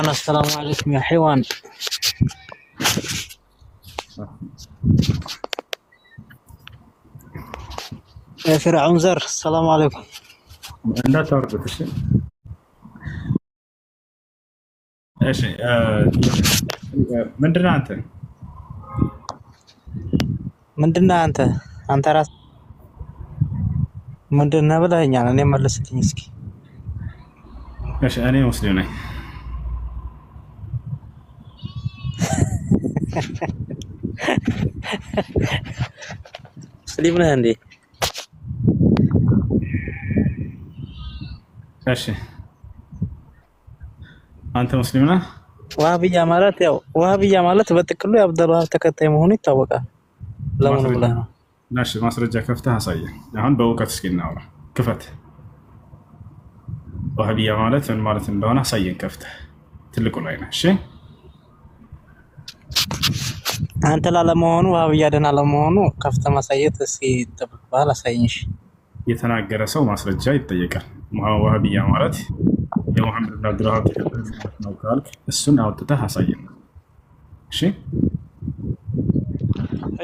السلام عليكم يا حيوان. يا فرعون زر السلام عليكم. لا تربط ايش من درنا انت አንተ ራስ ምንድነው ብለኸኛል። እኔ መልስልኝ እስኪ። ايش انا مسلم ነኝ። ሙስሊም ነህ እንዴ? እሺ አንተ ሙስሊም ነህ? ዋህብያ ማለት በጥቅሉ የአብደልዋሃብ ተከታይ መሆኑ ይታወቃል። ለምን ብለህ ነው? እሺ ማስረጃ ከፍተህ አሳየኝ። አሁን በእውቀት እስኪ እናውራ። ክፈት። ዋህብያ ማለት ምን ማለት እንደሆነ አሳየን ከፍተህ። ትልቁ ላይ ነህ። እሺ አንተ ላለመሆኑ ዋህብያ ደህና ለመሆኑ ከፍተህ ማሳየት እስኪ ይጠበቅብሃል። አሳየኝ። እሺ የተናገረ ሰው ማስረጃ ይጠየቃል። ዋህብያ ማለት የሙሐመድ ብን አብዱልዋሃብ ተከታይ ነው ካልክ እሱን አውጥተህ አሳየን። እሺ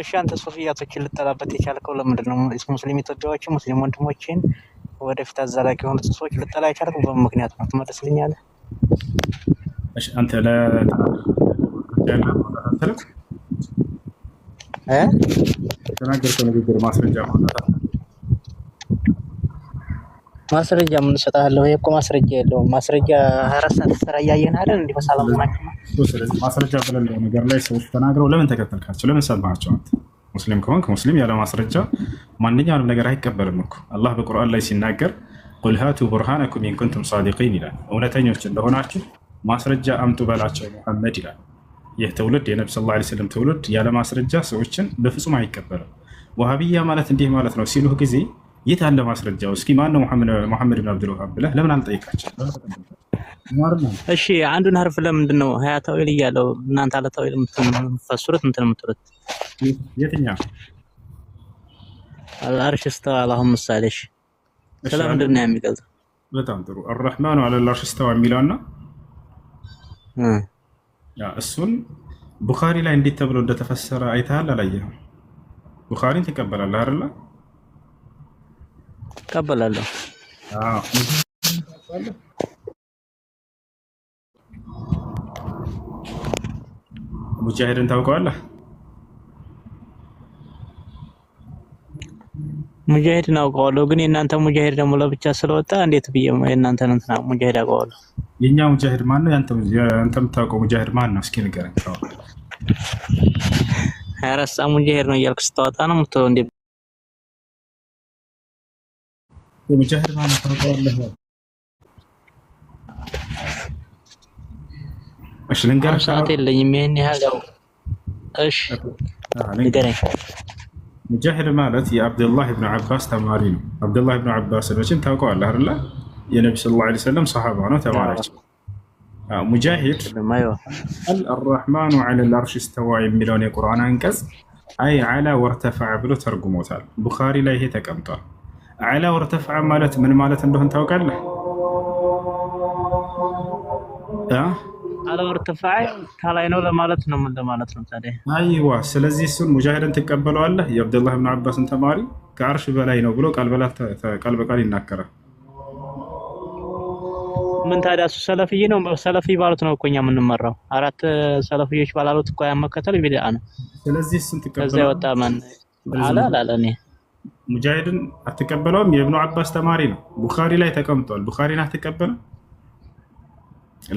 እሺ አንተ ሱፊያቶችን ልጠላበት የቻልከው ለምንድን ነው? ሙስሊም ኢትዮጵያዎችን ሙስሊም ወንድሞችን ወደፊት አዘላቂ የሆኑት ሰዎች ልጠላ የቻልከው በምን ምክንያት ነው? ትመልስልኛለህ? እሺ አንተ ለተናገርከው ንግግር ማስረጃ ማስረጃ ምን እሰጥሃለሁ? ይሄ እኮ ማስረጃ የለውም። ማስረጃ 24 ሰዓት ስራ እያየን አይደል? እንዴ በሰላም ናቸው። ስለዚህ ማስረጃ በሌለው ነገር ላይ ሰዎች ተናግረው ለምን ተከተልካቸው? ለምን ሰማቸው? አንተ ሙስሊም ከሆንክ ሙስሊም ያለ ማስረጃ ማንኛውንም ነገር አይቀበልም እኮ። አላህ በቁርአን ላይ ሲናገር ቁል ሃቱ ቡርሃነኩም ኢን ኩንቱም ሳዲቂን ይላል። እውነተኞች እንደሆናችሁ ማስረጃ አምጡ በላቸው ሙሐመድ ይላል። ይህ ትውልድ የነብዩ ሰለላሁ ዐለይሂ ወሰለም ትውልድ ያለ ማስረጃ ሰዎችን በፍጹም አይቀበልም። ወሃቢያ ማለት እንዲህ ማለት ነው ሲሉህ ጊዜ የት አለ ማስረጃው? እስኪ ማን ነው መሐመድ ብን አብዱልዋሃብ ብለህ ለምን አልጠይቃቸው? እሺ አንዱን ሐርፍ ለምንድን ነው ሀያ ተዊል እያለው እናንተ አለ ተዊል የምትፈስሩት እንትን የምትሉት? የትኛው አልአርሽ እስተዋ አላሁም ምሳሌሽ ስለምንድን ነው የሚገልጸው? በጣም ጥሩ። አርረሕማኑ ዐለል አርሽ እስተዋ የሚለውና እሱን ቡኻሪ ላይ እንዴት ተብሎ እንደተፈሰረ አይተሃል? አላየህም? ቡኻሪን ትቀበላለህ አይደለ? እቀበላለሁ። ሙጃሂድን ታውቀዋለህ? ሙጃሂድን አውቀዋለሁ፣ ግን የእናንተ ሙጃሂድ ደግሞ ለብቻ ስለወጣ እንዴት ብዬ የእናንተን እንትና ሙጃሂድ አውቀዋለሁ። የኛ ሙጃሂድ ማን ነው? ያንተ የምታውቀው ሙጃሂድ ማን ነው? እስኪ ንገረኝ። 24 ሰዓት ሙጃሂድ ነው እያልክ ስታወጣ ነው የምትለው እንዴ? ሙጃሂድ ማን ነው? ታውቀዋለህ? እሺ ልንገርህ። ሰዓት የለኝም ይሄን ያህል ያው። እሺ ንገረኝ። ሙጃሂድ ማለት የአብዱላህ ብን አባስ ተማሪ ነው። አብዱላህ ብን አባስ መቼም ታውቀዋለህ አይደለ? የነብዩ ሰለላሁ ዐለይሂ ወሰለም ሰሃባ ነው፣ ተማሪያቸው። ሙጃሂድ አልረሕማኑ ዐለል አርሽ እስተዋ የሚለውን የቁርአን አንቀጽ አይ ዐላ ወርተፈዐ ብሎ ተርጉሞታል። ቡኻሪ ላይ ይሄ ተቀምጧል። ዐላ ወርተፈዐ ማለት ምን ማለት እንደሆነ ታውቃለህ? ዐላ ወርተፈዐ ከላይ ነው ለማለት ነው። ምን ለማለት ነው ታዲያ? አይዋ። ስለዚህ እሱን ሙጃሂድን ትቀበለዋለህ። የአብዱላህ ብን አባስን ተማሪ ከአርሽ በላይ ነው ብሎ ቃል በቃል ይናገራል። ምን ታዲያ እሱ ሰለፊይ ነው። ሰለፊ ባሉት ነው እኮ እኛ የምንመራው። አራት ሰለፊዮች ባላሉት እኮ ያመከተል ቢድዓ ነው። ስለዚህ እሱን ትቀበለው። ከዛ ወጣ ማን አላለ እኔ ሙጃሂድን አትቀበለውም። የኢብኑ አባስ ተማሪ ነው። ቡኻሪ ላይ ተቀምጧል። ቡኻሪን አትቀበለው።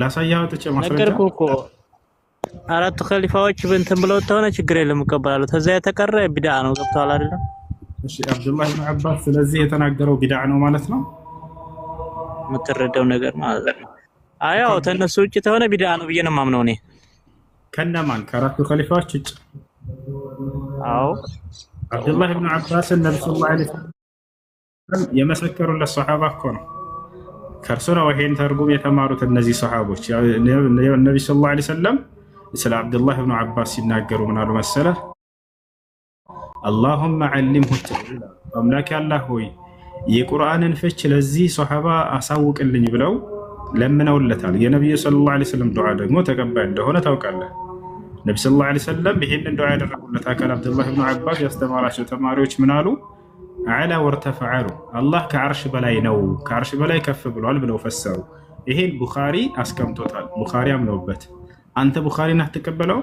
ላሳያህ ወጥቼ ማስረጃ ነገርኩህ እኮ። አራቱ ኸሊፋዎች እንትን ብለው ተሆነ ችግር የለም እቀበላለሁ። ከዛ የተቀረ ቢድዓ ነው። ገብቶሃል አይደለም? እሺ አብዱላህ ብን አባስ ስለዚህ የተናገረው ቢድዓ ነው ማለት ነው የምትረዳው ነገር ማለት ነው። አያው ተነሱ ውጭ ተሆነ ቢድዓ ነው ብዬ ነው የማምነው እኔ። ከነማን? ከአራቱ ኸሊፋዎች ውጭ? አዎ አብዱላህ ብን አባስ ነብዩ ሰለላሁ ዐለይሂ ወሰለም የመሰከሩለት ሰሃባ እኮ ነው። ከእርሱ ነው ይሄን ተርጉም የተማሩት እነዚህ ሰሃቦች። ነብዩ ሰለላሁ ዐለይሂ ወሰለም ስለ አብዱላህ ብን አባስ ሲናገሩ ምን አሉ መሰለህ? አላሁመ ዐሊምሁ ተእዊል፣ አምላክ አላህ ሆይ የቁርአንን ፍች ለዚህ ሶሐባ አሳውቅልኝ ብለው ለምነውለታል። የነብዩ ሰለላሁ ዐለይሂ ወሰለም ዱዓ ደግሞ ተቀባይ እንደሆነ ታውቃለህ። ነብዩ ሰለላሁ ዐለይሂ ወሰለም ይሄንን ዱዓ ያደረጉለት አካል አብዱላህ ኢብኑ አባስ ያስተማራቸው ተማሪዎች ምን አሉ? አላ ወርተፈዐሉ አላህ ከዓርሽ በላይ ነው፣ ከዓርሽ በላይ ከፍ ብሏል ብለው ፈሰሩ። ይሄን ቡኻሪ አስቀምጦታል። ቡኻሪ አምነውበት። አንተ ቡኻሪን አትቀበለው?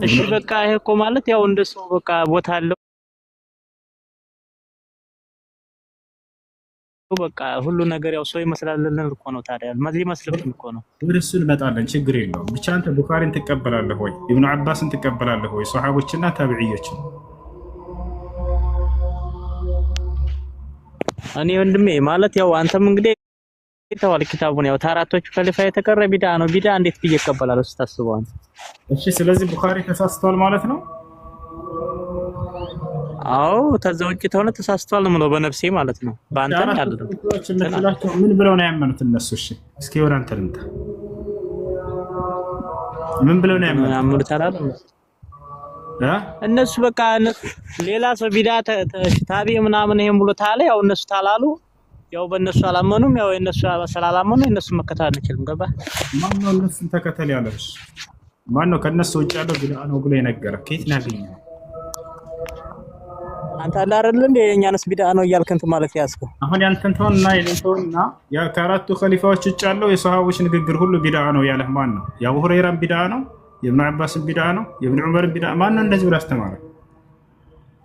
እሺ በቃ ይሄ እኮ ማለት ያው እንደሰው በቃ ቦታ አለው በቃ ሁሉ ነገር ያው ሰው ይመስላል እኮ ነው። ታዲያ ሊመስልብን እኮ ነው። ወደ እሱ እንመጣለን፣ ችግር የለውም። ብቻ አንተ ቡኻሪን ትቀበላለህ ወይ? ኢብኑ አባስን ትቀበላለህ ወይ? ሷሐቦችና ታቢዒዮችን? እኔ ወንድሜ ማለት ያው አንተም እንግዲህ ተዋል ኪታቡን ያው ታራቶቹ ከሊፋ የተቀረ ቢዳ ነው። ቢዳ እንዴት ብዬ እቀበላለሁ ስታስበው አንተ? እሺ ስለዚህ ቡኻሪ ተሳስቷል ማለት ነው? አዎ ተዛ ውጪ ተሆነ ተሳስቷል ነው በነፍሴ ማለት ነው። በአንተ አይደለም። ምን ብለው ነው ያመኑት እነሱ? እሺ እስኪ ወደ አንተ ልምጣ። ምን ብለው ነው ያመኑት? እነሱ በቃ ሌላ ሰው ቢዳ ታቢ ምናምን ይሄን ብሎ ታለ ያው እነሱ ታላሉ ያው በእነሱ አላመኑም። ያው እነሱ ስላላመኑ እነሱ መከተል አንችልም። ገባ? ማን ነው እነሱን ተከተል ያለሽ? ማን ነው ከነሱ ውጭ ያለው ቢዳ ነው ብሎ የነገረ? ከየት ነው ያገኘው? አንተ አለ አይደል እንዴ የኛንስ ቢዳ ነው እያልክ እንትን ማለት ያስከው። አሁን ያንተን ተውና የሌንተውና ያ ከአራቱ ኸሊፋዎች ውጭ ያለው የሰሃቦች ንግግር ሁሉ ቢዳ ነው ያለህ ማን ነው? የአቡ ሁረይራን ቢዳ ነው? የኢብኑ አባስን ቢዳ ነው? የኢብኑ ዑመርን ቢዳ ማን ነው እንደዚህ ብሎ አስተማረ?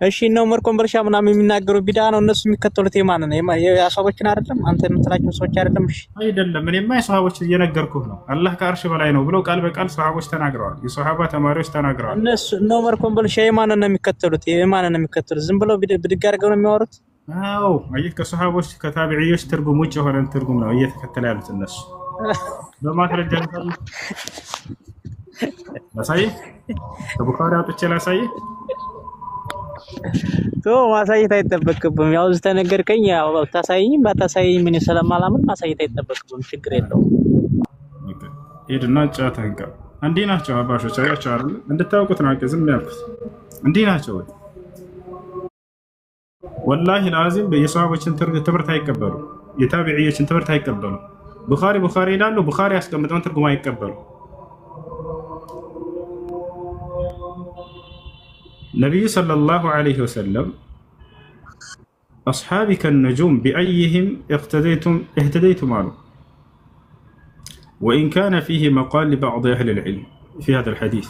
እሺ ነው ዑመር ኮምበልሻ ምናምን የሚናገሩ ቢዳ ነው እነሱ የሚከተሉት የማን ነው? የሰሃቦችን አይደለም? አንተ የምትላቸው ሰዎች አይደለም? እሺ አይደለም። እኔማ የሰሃቦች እየነገርኩህ ነው። አላህ ከአርሽ በላይ ነው ብለው ቃል በቃል ሰሃቦች ተናግረዋል። የሰሃባ ተማሪዎች ተናግረዋል። እነሱ ነው ዑመር ኮምበልሻ የማን ነው የሚከተሉት? የማን ነው የሚከተሉት? ዝም ብለው ብድግ አድርገው ነው የሚያወሩት? አዎ አየህ፣ ከሰሃቦች ከታቢዒዎች ትርጉም ውጭ የሆነ ትርጉም ነው እየተከተለ ያሉት እነሱ። በማስረጃ ላሳይህ፣ ከቡኻሪ አውጥቼ ላሳይህ። ማሳየት አይጠበቅብም። ያው ዝተነገርከኝ ያው ታሳይኝ ባታሳይኝ ምን ስለማላምን ማሳየት አይጠበቅብም። ችግር የለውም። ሄድና ጫተን ቀር እንዲህ ናቸው አባሾች። አያቸው አይደል? እንድታውቁት ነው። ዝም ያልኩት እንዲህ ናቸው። ወላሂ ላዚም የሰሃቦችን ትምህርት አይቀበሉ፣ የታቢዒዎችን ትምህርት አይቀበሉ። ቡኻሪ ይላሉ። ቡኻሪ ያስቀምጠውን ትርጉም አይቀበሉ። ነቢዩ ሰለላሁ ዐለይሂ ወሰለም አስሓቢ ከነጁም ቢአይህም እህተደይቱም አሉ። ወኢን ካነ ፊህ መቃል ሊባዕድ አህል ልዕልም ፊ ሃዛል ሐዲስ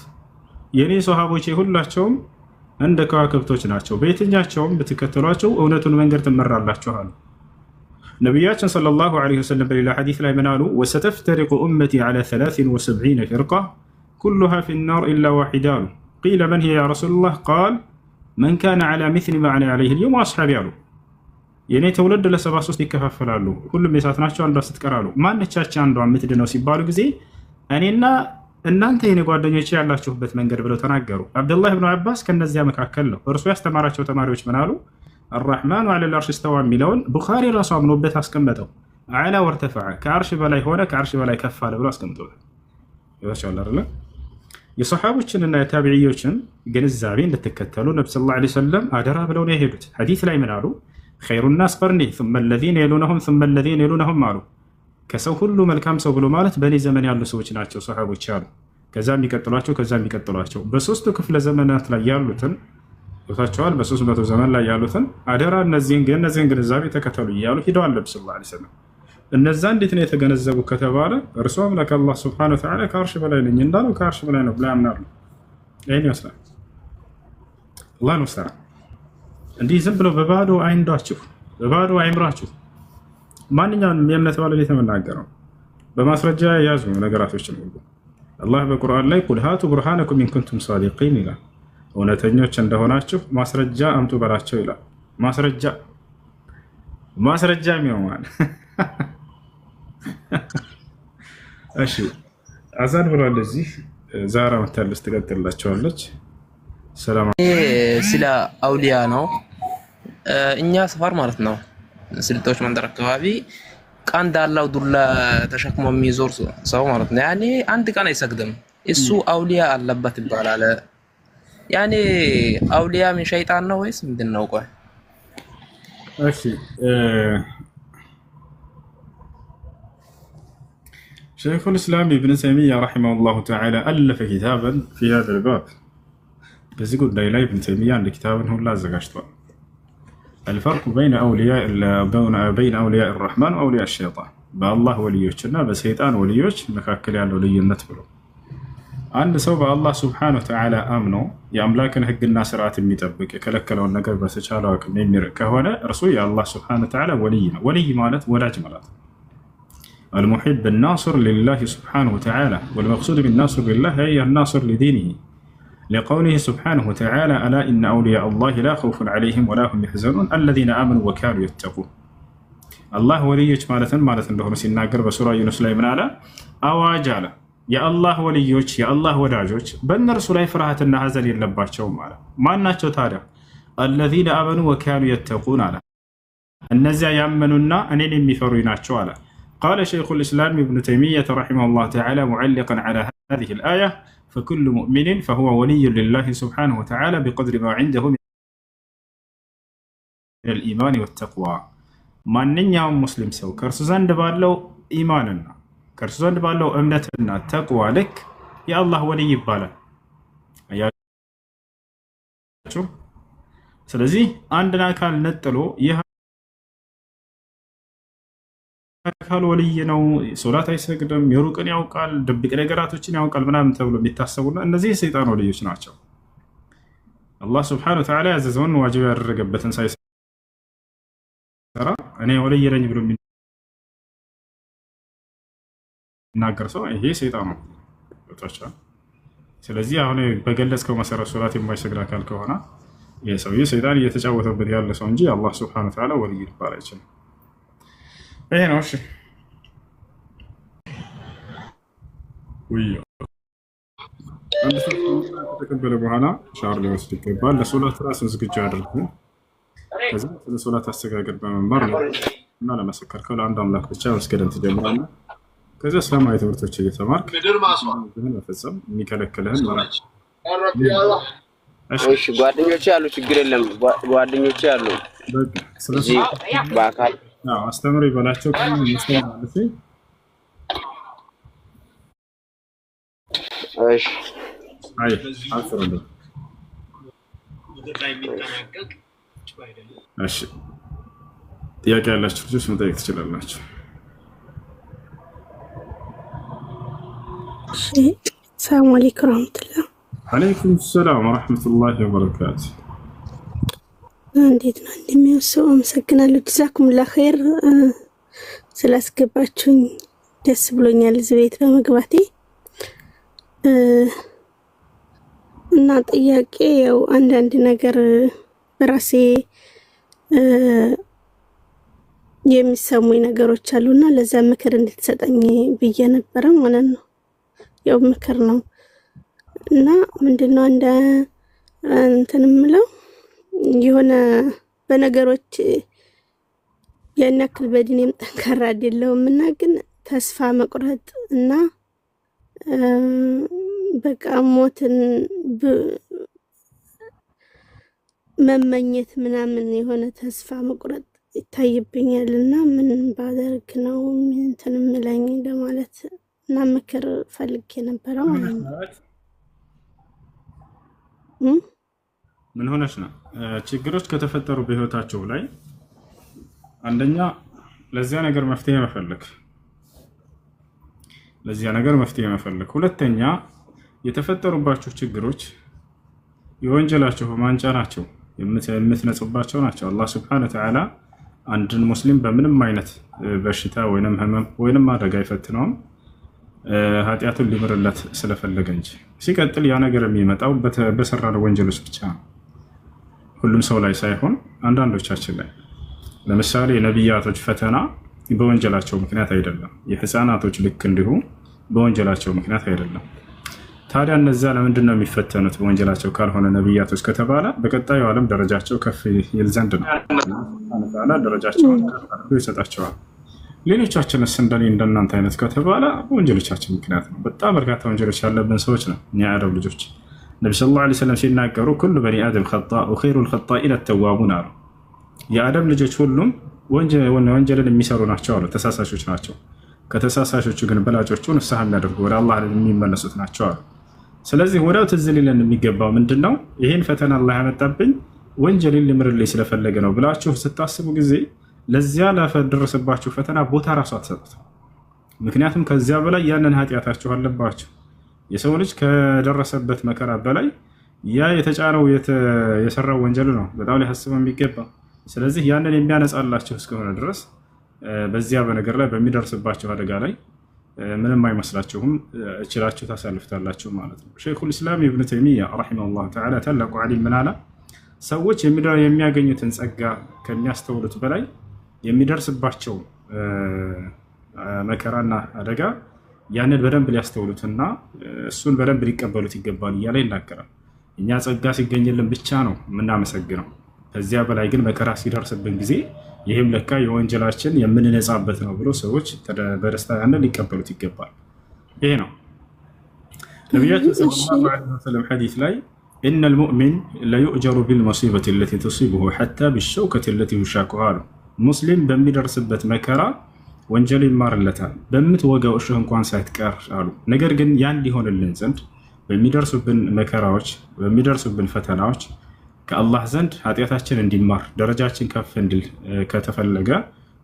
የኔ ሰሃቦቼ ሁላቸውም እንደ ከዋክብቶች ናቸው፣ በየትኛቸውም ብትከተሏቸው እውነቱን መንገድ ትመራላችሁ አሉ። ነቢያችን ሰለላሁ ዐለይሂ ወሰለም በሌላ ሐዲስ ላይ ምን አሉ? ወሰተፍተሪቁ ኡመቲ ዐላ 73 ፊርቃ ኩሉሃ ፊናር ኢላ ዋሒዳ አሉ። ቂለ መን ሂየ ያ ረሱለላህ ቃል መን ካነ ዐላ ሚስሊ ማ አነ ዐለይሂ አልየውም ወአስሓቢ አሉ። የእኔ ትውልድ ለ73 ይከፋፈላሉ፣ ሁሉም የሳት ናቸው፣ አንዷ ስትቀራሉ። ማነቻቸው አንዷ የምትድነው ሲባሉ ጊዜ እኔና እናንተ የኔ ጓደኞች ያላችሁበት መንገድ ብለው ተናገሩ። አብዱላህ ብኑ አባስ ከነዚያ መካከል ነው። እርሱ ያስተማራቸው ተማሪዎች ምን አሉ? አራሕማኑ ዐለል ዐርሽ እስተዋ የሚለውን ቡኻሪ ራሱ አምኖበት አስቀመጠው። ዐላ ወርተፈዐ ከዓርሽ በላይ ሆነ፣ ከዓርሽ በላይ ከፍ አለ ብሎ አስቀምጦታል። ይወቻል አይደለ? የሰሓቦችንና የታቢዒዎችን ግንዛቤ እንድትከተሉ ነብዩ ሰለላሁ ዐለይሂ ወሰለም አደራ ብለው ነው የሄዱት። ሐዲስ ላይ ምን አሉ? ኸይሩ ናስ ቀርኒ ሱመ ለዚነ የሉነሁም ሱመ ለዚነ የሉነሁም አሉ። ከሰው ሁሉ መልካም ሰው ብሎ ማለት በእኔ ዘመን ያሉ ሰዎች ናቸው ሰሓቦች አሉ። ከዛ የሚቀጥሏቸው ከዛ የሚቀጥሏቸው በሶስቱ ክፍለ ዘመናት ላይ ያሉትን ቦታቸዋል። በ300 ዘመን ላይ ያሉትን አደራ እነዚህን ግንዛቤ ተከተሉ እያሉ ሂደዋል ነብዩ ሰለላሁ ዐለይሂ ወሰለም። እነዛ እንዴት ነው የተገነዘቡ ከተባለ እርሱ አምላክ አላህ ሱብሓነሁ ወተዓላ ከዓርሽ በላይ ነኝ እንዳለው ከዓርሽ በላይ ነው ብለው ያምናሉ። ይህን ይመስላል። አላህ ነው ስራ። እንዲህ ዝም ብሎ በባዶ አይንዷችሁ፣ በባዶ አይምራችሁ። ማንኛውንም የእምነት ባለቤት የምናገረው በማስረጃ የያዙ ነገራቶችን ሁሉ አላህ በቁርአን ላይ ቁል ሃቱ ቡርሃነኩም ኢን ኩንቱም ሳዲቂን ይላል። እውነተኞች እንደሆናችሁ ማስረጃ አምጡ በላቸው ይላል። ማስረጃ የሚሆን እሺ አዛን ብሏል። እዚህ ዛራ መታለች ትቀጥላቸዋለች። ሰላም ስለ አውሊያ ነው። እኛ ሰፈር ማለት ነው ስልጦች መንደር አካባቢ ቀንድ አለው ዱላ ተሸክሞ የሚዞር ሰው ማለት ነው። ያኔ አንድ ቀን አይሰግድም። እሱ አውሊያ አለበት ይባላል። ያኔ አውሊያ ምን ሸይጣን ነው ወይስ ምንድን ነው? ቆይ እሺ شيخ الإسلام ابن تيمية رحمه الله تعالى ألف كتابا في هذا الباب. بس يقول لا ابن تيمية عند كتاب هو لا زكاشته. الفرق بين أولياء الرحمن وأولياء الشيطان. بالله وليوشنا بسيطان وليوش مكاكل على ولي النتبلو. عند سوى الله سبحانه وتعالى آمنوا يأملاكن حق الناس رات الميتبك كلكلوا النقر بس شالوا كميمير كهونا رسول الله سبحانه وتعالى ولينا ولي مالت ولا جمالات. المحب الناصر لله سبحانه وتعالى، والمقصود بالناصر لله هي الناصر لدينه، لقوله سبحانه وتعالى ألا إن أولياء الله لا خوف عليهم ولا هم يحزنون الذين آمنوا وكانوا يتقون. الله وليك مالة لهم سيناقر بسورة يونس لا من على أواجال يا الله وليك يا الله وداجوك بن رسول فرحة النهزل يلباتشهم على ما ناتشو تاريخ الذين آمنوا وكانوا يتقون على النزع يأمننا أنين يمفروناتشو على. قال شيخ الإسلام ابن تيمية رحمه الله تعالى معلقا على هذه الآية فكل مؤمن فهو ولي لله سبحانه وتعالى بقدر ما عنده من الإيمان والتقوى. من يوم مسلم سو كرسوزان دبالو إيماننا كرسوزان دبالو أمنتنا تقوى لك يا الله ولي يبالا أياتشو. سلزي عندنا كان نتلو አካል ወልይ ነው፣ ሶላት አይሰግድም፣ የሩቅን ያውቃል፣ ድብቅ ነገራቶችን ያውቃል ምናምን ተብሎ የሚታሰቡና እነዚህ የሰይጣን ወልዮች ናቸው። አላህ ስብሐነሁ ወተዓላ ያዘዘውን ዋጅብ ያደረገበትን ሳይሰራ እኔ ወልይ ነኝ ብሎ የሚናገር ሰው ይሄ ሰይጣን ነው። ስለዚህ አሁን በገለጽከው መሰረት ሶላት የማይሰግድ አካል ከሆነ የሰውዬ ሰይጣን እየተጫወተበት ያለ ሰው እንጂ አላህ ስብሐነሁ ወተዓላ ወልይ ሊባል አይችልም። ይሄ ነው። እሺ አንድ ሰው ከተቀበለ በኋላ ሻወር ሊወስድ ይገባል። ለሶላት ራስን ዝግጁ ያድርጉ። ከዚህ ስለ ሶላት አስተጋገድ በመማር እና ለመሰከር ለአንድ አምላክ ብቻ መስገድን ትጀምራለህ። ከዚያ እስላማዊ ትምህርቶች እየተማርክ መፈጸም የሚከለክልህን ማለት ነው። እሺ ጓደኞቼ ያሉ ችግር የለም። ጓደኞቼ ያሉ ስለዚህ በአካል አስተምር ይበላቸው ማለት ነው። አይ አልፈረደ። እሺ ጥያቄ ያላችሁ ልጆች መጠየቅ ትችላላችሁ። ሰላም አለይኩም ወራህመቱላህ። አለይኩም ሰላም ወራህመቱላሂ ወበረካቱ። እንዴት ነው እንደሚያስው? አመሰግናለሁ። ጀዛኩሙላህ ኸይር ስላስገባችሁኝ ደስ ብሎኛል እዚህ ቤት በመግባቴ። እና ጥያቄ ያው አንዳንድ ነገር በራሴ የሚሰሙኝ ነገሮች አሉና ለዛ ምክር እንድትሰጠኝ ብዬ ነበረ ማለት ነው። ያው ምክር ነው እና ምንድነው እንትን የምለው የሆነ በነገሮች ያን ያክል በዲኔም ጠንካራ አይደለሁም እና ግን ተስፋ መቁረጥ እና በቃ ሞትን መመኘት ምናምን የሆነ ተስፋ መቁረጥ ይታይብኛል እና ምን ባደርግ ነው እንትን የምለኝ ለማለት እና ምክር ፈልጌ ነበረ ማለት ነው። ምን ሆነሽ ነው? ችግሮች ከተፈጠሩ በህይወታቸው ላይ አንደኛ ለዚያ ነገር መፍትሄ መፈለግ፣ ሁለተኛ የተፈጠሩባቸው ችግሮች የወንጀላቸው ማንጫ ናቸው፣ የምትነጹባቸው ናቸው። አላህ ሱብሓነሁ ወተዓላ አንድን ሙስሊም በምንም አይነት በሽታ ወይንም ህመም ወይንም አደጋ አይፈትነውም ኃጢአቱን ሊምርለት ስለፈለገ እንጂ። ሲቀጥል ያ ነገር የሚመጣው በሰራነው ወንጀሎች ብቻ ነው፣ ሁሉም ሰው ላይ ሳይሆን አንዳንዶቻችን ላይ። ለምሳሌ የነቢያቶች ፈተና በወንጀላቸው ምክንያት አይደለም፣ የህፃናቶች ልክ እንዲሁ በወንጀላቸው ምክንያት አይደለም። ታዲያ እነዚያ ለምንድን ነው የሚፈተኑት በወንጀላቸው ካልሆነ ነቢያቶች ከተባለ በቀጣዩ ዓለም ደረጃቸው ከፍ ይል ዘንድ ነው። ደረጃቸውን ከፍ ይሰጣቸዋል። ሌሎቻችንስ እንደኔ እንደናንተ አይነት ከተባለ በወንጀሎቻችን ምክንያት ነው። በጣም በርካታ ወንጀሎች ያለብን ሰዎች ነው እኛ የአረብ ልጆች። ነቢ ሰለላሁ ዐለይሂ ወሰለም ሲናገሩ ኩሉ በኒ አደም ኸጣእ ወኸይሩል ኸጣኢነ ተዋቡን አሉ። የአደም ልጆች ሁሉም ወንጀልን የሚሰሩ ናቸው አሉ፣ ተሳሳሾች ናቸው። ከተሳሳሾቹ ግን በላጮቹ ንስሐ የሚያደርጉ ወደ አላህ የሚመለሱት ናቸው አሉ። ስለዚህ ወዲያው ትዝ ሊለን የሚገባው ምንድን ነው? ይህን ፈተና አላህ ያመጣብኝ ወንጀልን ሊምርልኝ ስለፈለገ ነው ብላችሁ ስታስቡ ጊዜ ለዚያ ላደረሰባችሁ ፈተና ቦታ ራሱ አትሰጡት። ምክንያቱም ከዚያ በላይ ያንን ኃጢአታችሁ አለባችሁ። የሰው ልጅ ከደረሰበት መከራ በላይ ያ የተጫነው የሰራው ወንጀል ነው በጣም ሊያስበው የሚገባ። ስለዚህ ያንን የሚያነጻላችሁ እስከሆነ ድረስ በዚያ በነገር ላይ በሚደርስባቸው አደጋ ላይ ምንም አይመስላችሁም፣ እችላችሁ ታሳልፍታላችሁ ማለት ነው። ሸይኹል ኢስላም ኢብኑ ተይሚያ ረሒመሁላህ ተዓላ ታላቁ ዓሊም ምን አለ? ሰዎች የሚያገኙትን ጸጋ ከሚያስተውሉት በላይ የሚደርስባቸው መከራና አደጋ ያንን በደንብ ሊያስተውሉትና እሱን በደንብ ሊቀበሉት ይገባል እያለ ይናገራል። እኛ ጸጋ ሲገኝልን ብቻ ነው የምናመሰግነው። ከዚያ በላይ ግን መከራ ሲደርስብን ጊዜ ይህም ለካ የወንጀላችን የምንነጻበት ነው ብሎ ሰዎች በደስታ ያንን ሊቀበሉት ይገባል። ይሄ ነው ነቢያችን ሰለላሁ ዐለይሂ ወሰለም ሐዲስ ላይ ኢነል ሙእሚን ለዩእጀሩ ቢልሙሲበቲ ለቲ ቱሲቡሁ ሐታ ቢሸውከቲ ለቲ ዩሻኩሃ አሉ። ሙስሊም በሚደርስበት መከራ ወንጀሉ ይማርለታል በምትወጋው እሾህ እንኳን ሳይትቀር አሉ። ነገር ግን ያን ሊሆንልን ዘንድ በሚደርሱብን መከራዎች በሚደርሱብን ፈተናዎች ከአላህ ዘንድ ኃጢአታችን እንዲማር ደረጃችን ከፍ እንዲል ከተፈለገ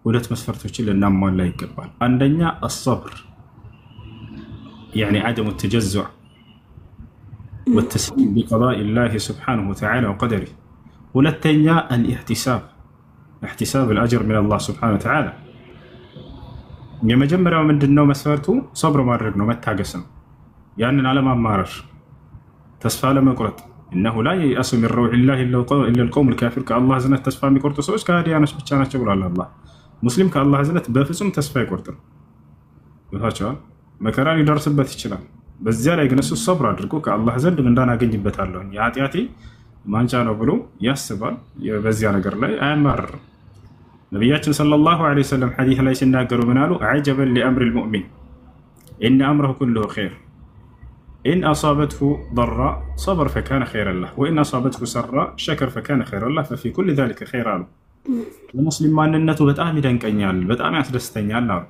ሁለት መስፈርቶችን ልናሟላ ይገባል። አንደኛ አሰብር ያኒ ዓደሙ ተጀዙዕ ወተስሊም ቢቀዳኢላሂ ሱብሓነሁ ወተዓላ ወቀደሪህ። ሁለተኛ አልኢሕቲሳብ ኢሕቲሳብ አልአጅር ሚነላህ ሱብሓነሁ ወተዓላ። የመጀመሪያው ምንድነው መስፈርቱ? ሰብር ማድረግ ነው፣ መታገስ ነው። ያንን አለማማረር፣ ተስፋ ለመቁረጥ እነሁ ላ የይአሱ ሚን ረውሒላሂ ኢላ አልቀውሙል ልካፊር። ከአላህ እዝነት ተስፋ የሚቆርጡ ሰዎች ከሃዲያኖች ብቻ ናቸው ብሏል አላህ። ሙስሊም ከአላህ እዝነት በፍጹም ተስፋ አይቆርጥም። ቦታቸዋል መከራ ሊደርስበት ይችላል። በዚያ ላይ ግን እሱ ሰብር አድርጎ ከአላህ ዘንድ ምንዳን አገኝበታለሁ የኃጢአቴ ማንጫ ነው ብሎ ያስባል። በዚያ ነገር ላይ አያማርርም። ነቢያችን ሰለላሁ ዐለይሂ ወሰለም ሐዲስ ላይ ሲናገሩ ምን አሉ? ዐጀበን ሊአምሪል ሙእሚን ኢነ አምረሁ ኩሉሁ ኸይር ኢን አሳበትሁ ضራ ሰበር ፈካነ ኸይረን ለህ ወኢን አሳበትሁ ሰራ ሸከር ፈካነ ኸይረን ለህ ፈፊ ኩሊ ዛሊከ ኸይር አሉ። የሙስሊም ማንነቱ በጣም ይደንቀኛል፣ በጣም ያስደስተኛል አሉ።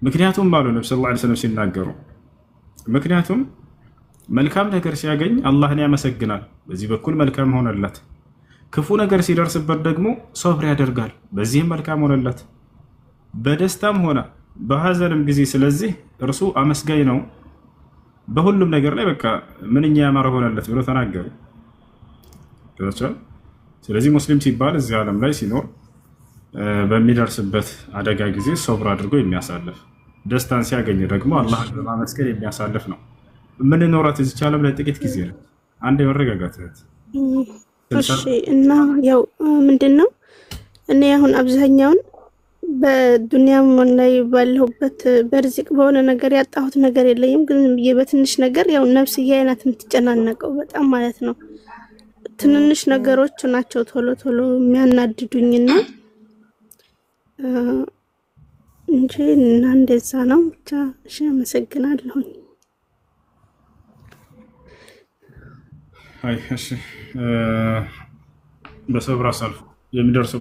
ምክንያቱም አሉ ነቢ ሰለላሁ ዐለይሂ ወሰለም ሲናገሩ ምክንያቱም መልካም ነገር ሲያገኝ አላህን ያመሰግናል፣ በዚህ በኩል መልካም ሆነለት። ክፉ ነገር ሲደርስበት ደግሞ ሶብር ያደርጋል፣ በዚህም መልካም ሆነለት። በደስታም ሆነ በሐዘንም ጊዜ ስለዚህ እርሱ አመስጋኝ ነው፣ በሁሉም ነገር ላይ በቃ ምንኛ ያማረ ሆነለት ብሎ ተናገሩ። ስለዚህ ሙስሊም ሲባል እዚህ ዓለም ላይ ሲኖር በሚደርስበት አደጋ ጊዜ ሶብር አድርጎ የሚያሳልፍ፣ ደስታን ሲያገኝ ደግሞ አላህን በማመስገን የሚያሳልፍ ነው። የምንኖራት እዚች ዓለም ላይ ጥቂት ጊዜ ነው። አንድ የመረጋጋት እሺ። እና ያው ምንድን ነው እኔ አሁን አብዛኛውን በዱንያም ላይ ባለሁበት በርዚቅ በሆነ ነገር ያጣሁት ነገር የለኝም። ግን በትንሽ ነገር ያው ነፍስዬ ናት የምትጨናነቀው በጣም ማለት ነው። ትንንሽ ነገሮች ናቸው ቶሎ ቶሎ የሚያናድዱኝና እንጂ እና እንደዛ ነው ብቻ። እሺ አመሰግናለሁ። አይ እሺ በሰብር አሳልፉ የሚደርሰው።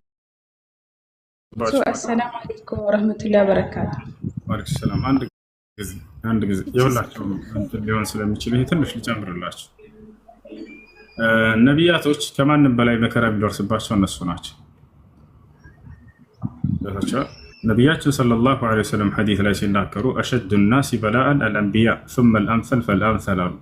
አሰላሙ አለይኩም ወረህመቱላሂ ወበረካቱ። ወአለይኩም ሰላም። አንድ ጊዜ የሁላችሁም እንትን ሊሆን ስለሚችል ይሄ ትንሽ ልጨምርላችሁ። ነቢያቶች ከማንም በላይ መከራ የሚደርስባቸው እነሱ ናቸው። ነቢያችን ሰለላሁ ዐለይሂ ወሰለም ሐዲስ ላይ ሲናገሩ አሸዱ ናሲ በላአን አልአንቢያ ሱመ አልአምሰል ፈልአምሰል አሉ።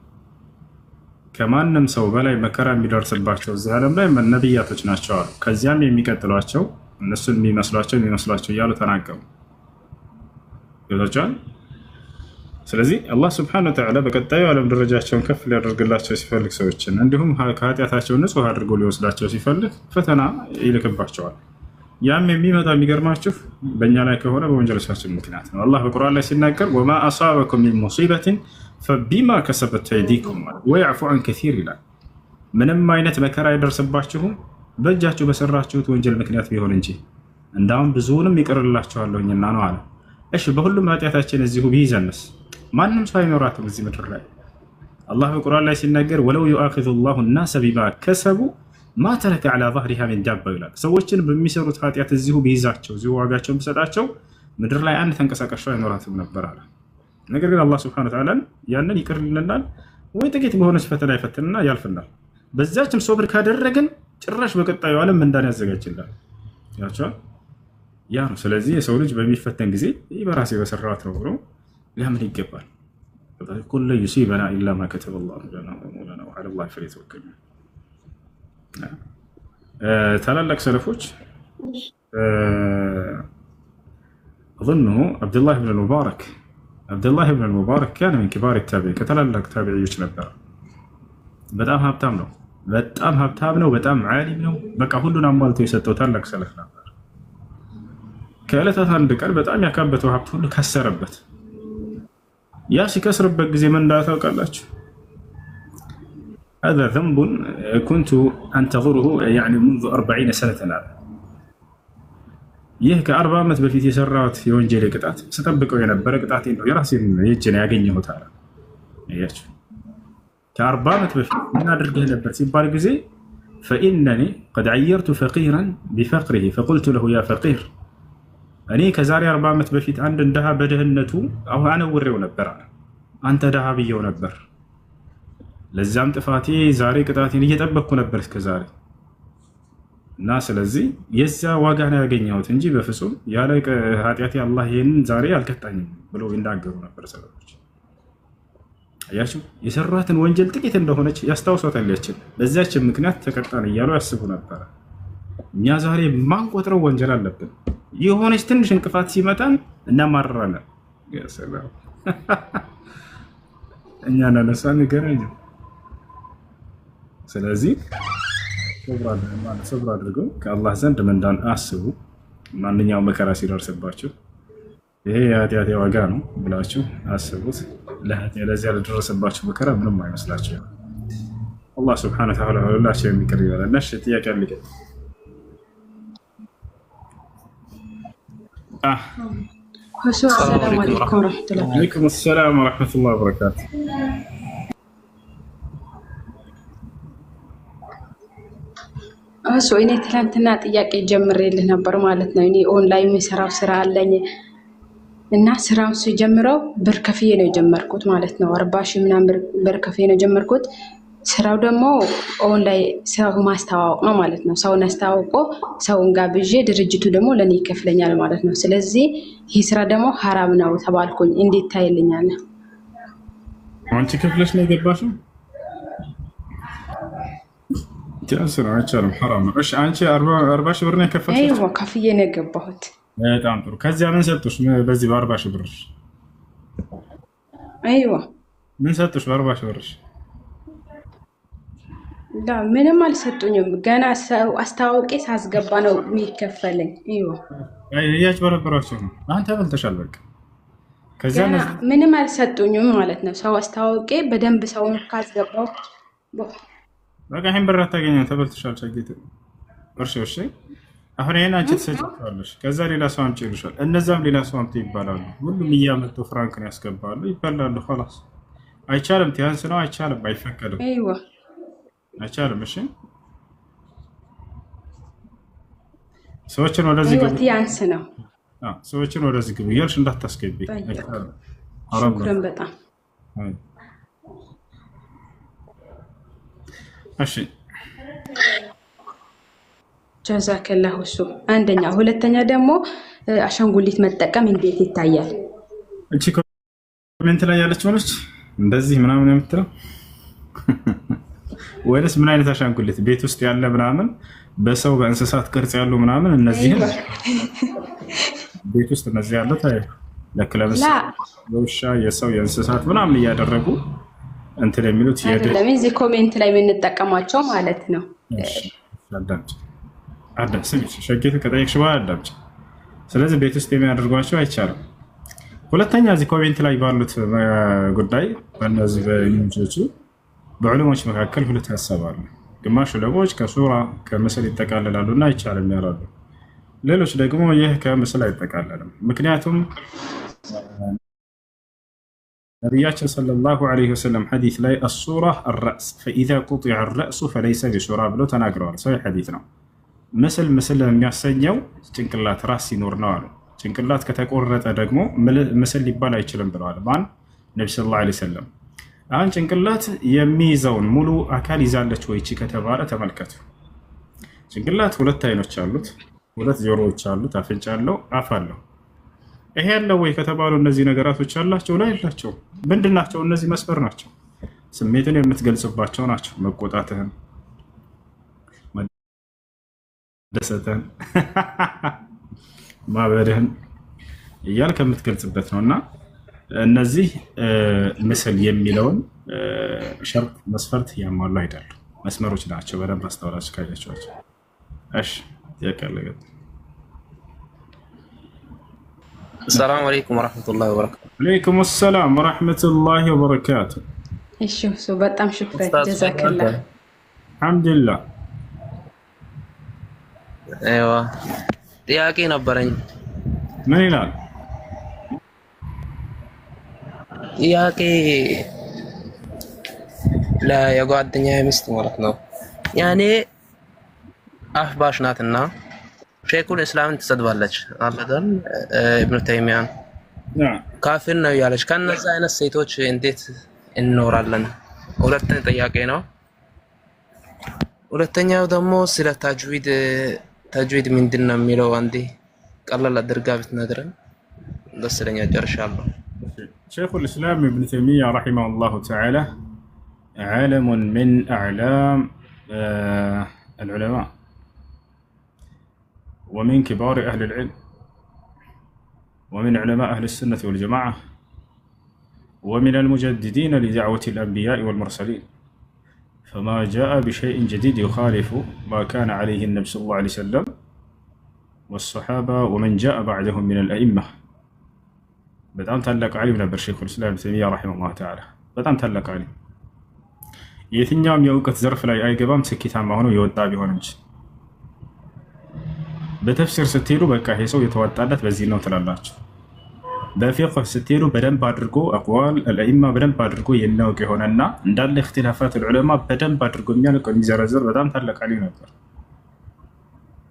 ከማንም ሰው በላይ መከራ የሚደርስባቸው እዚህ ዓለም ላይ ነቢያቶች ናቸው አሉ። ከዚያም የሚቀጥሏቸው እነሱን የሚመስሏቸው እያሉ ተናገሩ። ይወጣጫል። ስለዚህ አላህ ስብሐነሁ ወተዓላ በቀጣዩ ዓለም ደረጃቸውን ከፍ ሊያደርግላቸው ሲፈልግ ሰዎችን እንዲሁም ከኃጢአታቸው ንጹህ አድርጎ ሊወስዳቸው ሲፈልግ ፈተና ይልክባቸዋል። ያም የሚመጣ የሚገርማችሁ በእኛ ላይ ከሆነ በወንጀሎቻችን ምክንያት ነው። አላህ በቁርአን ላይ ሲናገር ወማ አሳበኩም ሚን ሙሲበትን ፈቢማ ከሰበት አይዲኩም ወየዕፉ ዐን ከሲር ይላል። ምንም አይነት መከራ አይደርስባችሁም በእጃችሁ በሰራችሁት ወንጀል ምክንያት ቢሆን እንጂ እንዳውም ብዙውንም ይቅርላችኋለሁኝና ነው አለ። እሺ በሁሉም ኃጢአታችን እዚሁ ቢይዘንስ ማንም ሰው አይኖራትም እዚህ ምድር ላይ። አላህ በቁርአን ላይ ሲናገር ወለው ዩአኺዙ ላሁ ናሰ ቢማ ከሰቡ ማ ተረከ ዐላ ظህሪሃ ሚን ዳባ ይላል። ሰዎችን በሚሰሩት ኃጢአት እዚሁ ቢይዛቸው እዚሁ ዋጋቸውን ቢሰጣቸው ምድር ላይ አንድ ተንቀሳቃሽ አይኖራትም ነበር አለ። ነገር ግን አላህ ሱብሓነሁ ወተዓላ ያንን ይቅርልናል ወይ ጥቂት በሆነች ፈተና ይፈትንና ያልፍናል። በዛችም ሶብር ካደረግን ጭራሽ በቀጣዩ ዓለም ምንዳን ያዘጋጅልናል። ያቻው ያ ነው። ስለዚህ የሰው ልጅ በሚፈተን ጊዜ በራሴ በሰራሁት ነው ብሎ ሊያምን ይገባል። ኩሉ ዩሲበና ኢላ ማ ከተበ አላሁ ለና ወለና ወዐለላሂ ፈሊተወከል። ታላላቅ ሰለፎች أظنه عبد الله بن المبارك كان من كبار التابعين كتلالاق تابعيዎች ነበር። በጣም ሀብታም ነው፣ በጣም ዓሊም ነው። በቃ ሁሉን አሟልቶ የሰጠው ታላቅ ሰለፍ ነበር። ከዕለታት አንድ ቀን በጣም ያካበተው ሀብት ሁሉ ከሰረበት። ያ ሲከስርበት ጊዜ ምን እንዳታውቃላችሁ? هذا ذنب كنت أنتظره يعني منذ 40 سنة ይህ ከ40 ዓመት በፊት የሰራሁት የወንጀል ቅጣት ስጠብቀው የነበረ ቅጣቴ ነው። የራሴን የእጅን ያገኘሁት አለ። እያችሁ ከ40 ዓመት በፊት ምን አድርገህ ነበር ሲባል ጊዜ فإنني قد عيرت فقيرا بفقره فقلت له يا فقير እኔ ከዛሬ 40 ዓመት በፊት አንድ ድሃ በድህነቱ አነውሬው ነበር አለ። አንተ ድሃ ብየው ነበር። ለዛም ጥፋቴ ዛሬ ቅጣቴን እየጠበቅኩ ነበር እስከዛሬ እና ስለዚህ የዛ ዋጋ ነው ያገኘሁት እንጂ በፍጹም ያለ ኃጢአቴ አላህ ይሄንን ዛሬ አልቀጣኝም ብሎ ይናገሩ ነበር ሰዎች። አያችሁ የሰራትን ወንጀል ጥቂት እንደሆነች ያስታውሷታል። ያችን በዛች ምክንያት ተቀጣን እያሉ ያስቡ ነበር። እኛ ዛሬ ማንቆጥረው ወንጀል አለብን። የሆነች ትንሽ እንቅፋት ሲመጣን እናማርራለን። ያሰላም እኛ ነነሳን ገረኝ። ስለዚህ ሰብር አድርገው ከአላህ ዘንድ ምንዳን አስቡ። ማንኛውም መከራ ሲደርስባችሁ ይሄ የኃጢአቴ ዋጋ ነው ብላችሁ አስቡት። ለዚያ ለደረሰባችሁ መከራ ምንም አይመስላችሁ። አላህ ሱብሓነሁ ወተዓላ ሁላችሁ የሚቀር ይበላል። ነሽ ጥያቄ አለኝ። السلام عليكم ورحمة الله. وعليكم السلام ورحمة الله وبركاته. እኔ ትናንትና ጥያቄ ጀምሬልህ ነበር ማለት ነው። እኔ ኦንላይን የምሰራው ስራ አለኝ እና ስራውን ሲጀምረው ብር ከፍዬ ነው የጀመርኩት ማለት ነው። 40 ሺህ ምናምን ብር ከፍዬ ነው የጀመርኩት። ስራው ደግሞ ኦንላይን ሰው ማስተዋወቅ ነው ማለት ነው። ሰውን አስተዋውቆ ሰውን ጋብዤ ድርጅቱ ደግሞ ለኔ ይከፍለኛል ማለት ነው። ስለዚህ ይህ ስራ ደግሞ ሐራም ነው ተባልኩኝ። እንዴት ታይልኛል? አንቺ ከፍለሽ ነው የገባሽው? ቲያንስና አይቻልም፣ ሐራም ነው። እሺ አንቺ 40 ሺህ ብር ነው የከፈልሽው? አይዋ ከፍዬ ነው የገባሁት። በጣም ጥሩ። ከዚያ ምን ሰጡሽ በዚህ በ40 ሺህ ብር? አይዋ ምን ሰጡሽ በ40 ሺህ ብር? ምንም አልሰጡኝም። ገና ሰው አስተዋውቄ ሳስገባ ነው የሚከፈለኝ። አይዋ እያጭበረበሯቸው ነው። አንተ በልተሻል በቃ። ከዚያ ምንም አልሰጡኝም ማለት ነው። ሰው አስተዋውቄ በደንብ ሰውን ካስገባው በቃ ይሄን ብር አታገኘም። ተበልተሻል። ሸጌት እርሺ። አሁን ይሄን አንቺ ትሰጪዋለሽ፣ ከዛ ሌላ ሰው አምጪ ይሉሻል። እነዛም ሌላ ሰው አምጪ ይባላሉ። ሁሉም እያመጡ ፍራንክን ያስገባሉ፣ ይበላሉ። خلاص አይቻልም። ቲያንስ ነው። አይቻልም፣ አይፈቀድም። አይዋ አይቻልም። እሺ ሰዎችን ወደዚህ ግቡ። ቲያንስ ነው። ሰዎችን ወደዚህ ግቡ እያልሽ እንዳታስገቢ። ሹክራን በጣም እሺ። ጀዛከላሁ። እሱ አንደኛ። ሁለተኛ ደግሞ አሻንጉሊት መጠቀም እንዴት ይታያል? እቺ ኮሜንት ላይ ያለች ሆነች እንደዚህ ምናምን የምትለው ወይስ ምን አይነት አሻንጉሊት? ቤት ውስጥ ያለ ምናምን በሰው በእንስሳት ቅርጽ ያሉ ምናምን እነዚህ ቤት ውስጥ እነዚህ ያለው ታይ ለክለብስ የውሻ የሰው የእንስሳት ምናምን እያደረጉ እንትን የሚሉት አይደለም። እዚህ ኮሜንት ላይ የምንጠቀማቸው ማለት ነው። አዳም ስሚሽ ሸጌት ከጠየቅሽ በኋላ አዳምጪ። ስለዚህ ቤት ውስጥ የሚያደርጓቸው አይቻልም። ሁለተኛ እዚህ ኮሜንት ላይ ባሉት ጉዳይ በእነዚህ በኢሜጆቹ በዑለሞች መካከል ሁለት ሀሳብ አለ። ግማሽ ዑለሞች ከሱራ ከምስል ይጠቃለላሉ እና አይቻልም ያላሉ፣ ሌሎች ደግሞ ይህ ከምስል አይጠቃለልም። ምክንያቱም ነቢያችን ሰለላሁ ዐለይሂ ወሰለም ሐዲስ ላይ አሱራ አልረእስ ፈኢዛ ቁጢዐ አልረእሱ ፈለይሰ ቢሱራ ብለው ተናግረዋል። ሰው ሐዲስ ነው። ምስል የሚያሰኘው ጭንቅላት ራስ ሲኖር ነው አሉ። ጭንቅላት ከተቆረጠ ደግሞ ምስል ሊባል አይችልም ብለዋል። ማን? ነቢ ሰለላሁ ዐለይሂ ወሰለም። አሁን ጭንቅላት የሚይዘውን ሙሉ አካል ይዛለች ወይ ከተባለ ተመልከቱ። ጭንቅላት ሁለት አይኖች አሉት፣ ሁለት ጆሮዎች አሉት፣ አፍንጫ አለው፣ አፍ አለው። ይሄ ያለው ወይ ከተባሉ እነዚህ ነገራቶች አላቸው ላይ ያላቸው ምንድን ናቸው? እነዚህ መስመር ናቸው። ስሜትን የምትገልጽባቸው ናቸው። መቆጣትህን፣ መደሰትህን፣ ማበድህን እያልክ የምትገልጽበት ነው። እና እነዚህ ምስል የሚለውን ሸርጥ መስፈርት ያሟሉ አይደሉም፣ መስመሮች ናቸው። በደንብ አስተውላችሁ ካያችኋቸው። እሺ ያቀለገ ሰላም አለይኩም ወራህመቱላሂ ወበረካቱ። ወአለይኩም ሰላም ወራህመቱላሂ ወበረካቱ። እሺ እሱ በጣም ሽክራን ጀዛከላ። አልሐምዱሊላህ። አይዋ ጥያቄ ነበረኝ። ምን ይላል ጥያቄ? የጓደኛዬ ሚስት ማለት ነው ያኔ አህባሽ ናትና ሼኹል እስላምን ትሰድባለች አበደን ኢብኑ ተይሚያን ካፊር ነው ያለች። ከነዛ አይነት ሴቶች እንዴት እንኖራለን? ሁለተኛ ጥያቄ ነው። ሁለተኛው ደግሞ ስለ ተጅዊድ ምንድን ነው የሚለው አንዴ ቀላል አድርጋ ብትነግረን ደስ ይለኛል። ጨርሻለሁ። ሼኹል እስላም ኢብኑ ተይሚያ ረሒመሁላሁ ተዓላ ዓለሙ ሚን አዕላም العلماء ومن كبار أهل العلم ومن علماء أهل السنة والجماعة ومن المجددين لدعوة الأنبياء والمرسلين، فما جاء بشيء جديد يخالف ما كان عليه النبي صلى الله عليه وسلم والصحابة ومن جاء بعدهم من الأئمة. በጣም ታላቅ ዓሊም ነበር ሼኹል ኢስላም ኢብኑ ተይሚያ ረሒመሁላሁ ተዓላ። በጣም ታላቅ ዓሊም፣ የትኛውም የእውቀት ዘርፍ ላይ አይገባም ስኬታማ ሆኖ የወጣ ቢሆን እንጂ። በተፍሲር ስትሄዱ በቃ ይሄ ሰው የተዋጣለት በዚህ ነው ትላላችሁ። በፊቅህ ስትሄዱ በደንብ አድርጎ አቅዋል አልአኢማ በደንብ አድርጎ የሚያውቅ የሆነና እንዳለ እክትላፋት ዑለማ በደንብ አድርጎ የሚዘረዝር በጣም ታላቅ ዓሊም ነበር።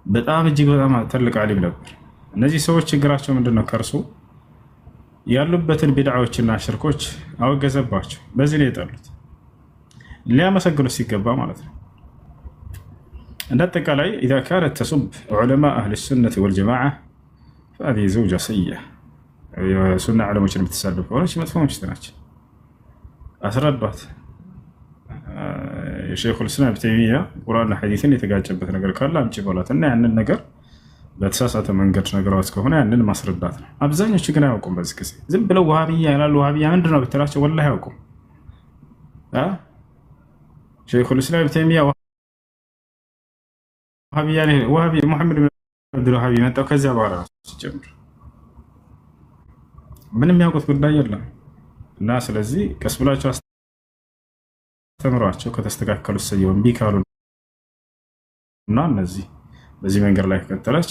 በጣም እጅግ በጣም ታላቅ ዓሊም ነበር። እነዚህ ሰዎች ችግራቸው ምንድነው? ከእርሱ ያሉበትን ቢድዓዎችና ሽርኮች አወገዘባቸው። በዚህ ነው የጠሉት፣ ሊያመሰግኑት ሲገባ ማለት ነው። እንደ አጠቃላይ ኢዛ ካነት ተሱብ ዑለማ አህል ሱነት ወልጀማዓ ፈሀዚህ ዘውጃ ሰይአ። የሱና ዓለሞችን የምትሳደብ ከሆነች መጥፎ ሚስት ናቸው። አስረዷት። የሼኹል ኢስላም ኢብኑ ተይሚያ ቁርአንና ሐዲስን የተጋጨበት ነገር ካለ አምጪ በሏት እና ያንን ነገር በተሳሳተ መንገድ ነገሯት ከሆነ ያንን ማስረዳት ነው። አብዛኞቹ ግን አያውቁም። በዚህ ጊዜ ዝም ብለው ውሃብያ ይላሉ። ውሃብያ ምንድን ነው ብትላቸው ወላሂ አያውቁም። ሼኹል ኢስላም ኢብኑ ተይሚያ ውሃብያ ሙሐመድ ብን አብዱል ወሃብ የመጣው ከዚያ በኋላ ሲጀምር ምንም የሚያውቁት ጉዳይ የለም። እና ስለዚህ ቀስ ብላቸው አስተምሯቸው። ከተስተካከሉ ሰየው እምቢ ካሉ እና እነዚህ በዚህ መንገድ ላይ ከቀጠለች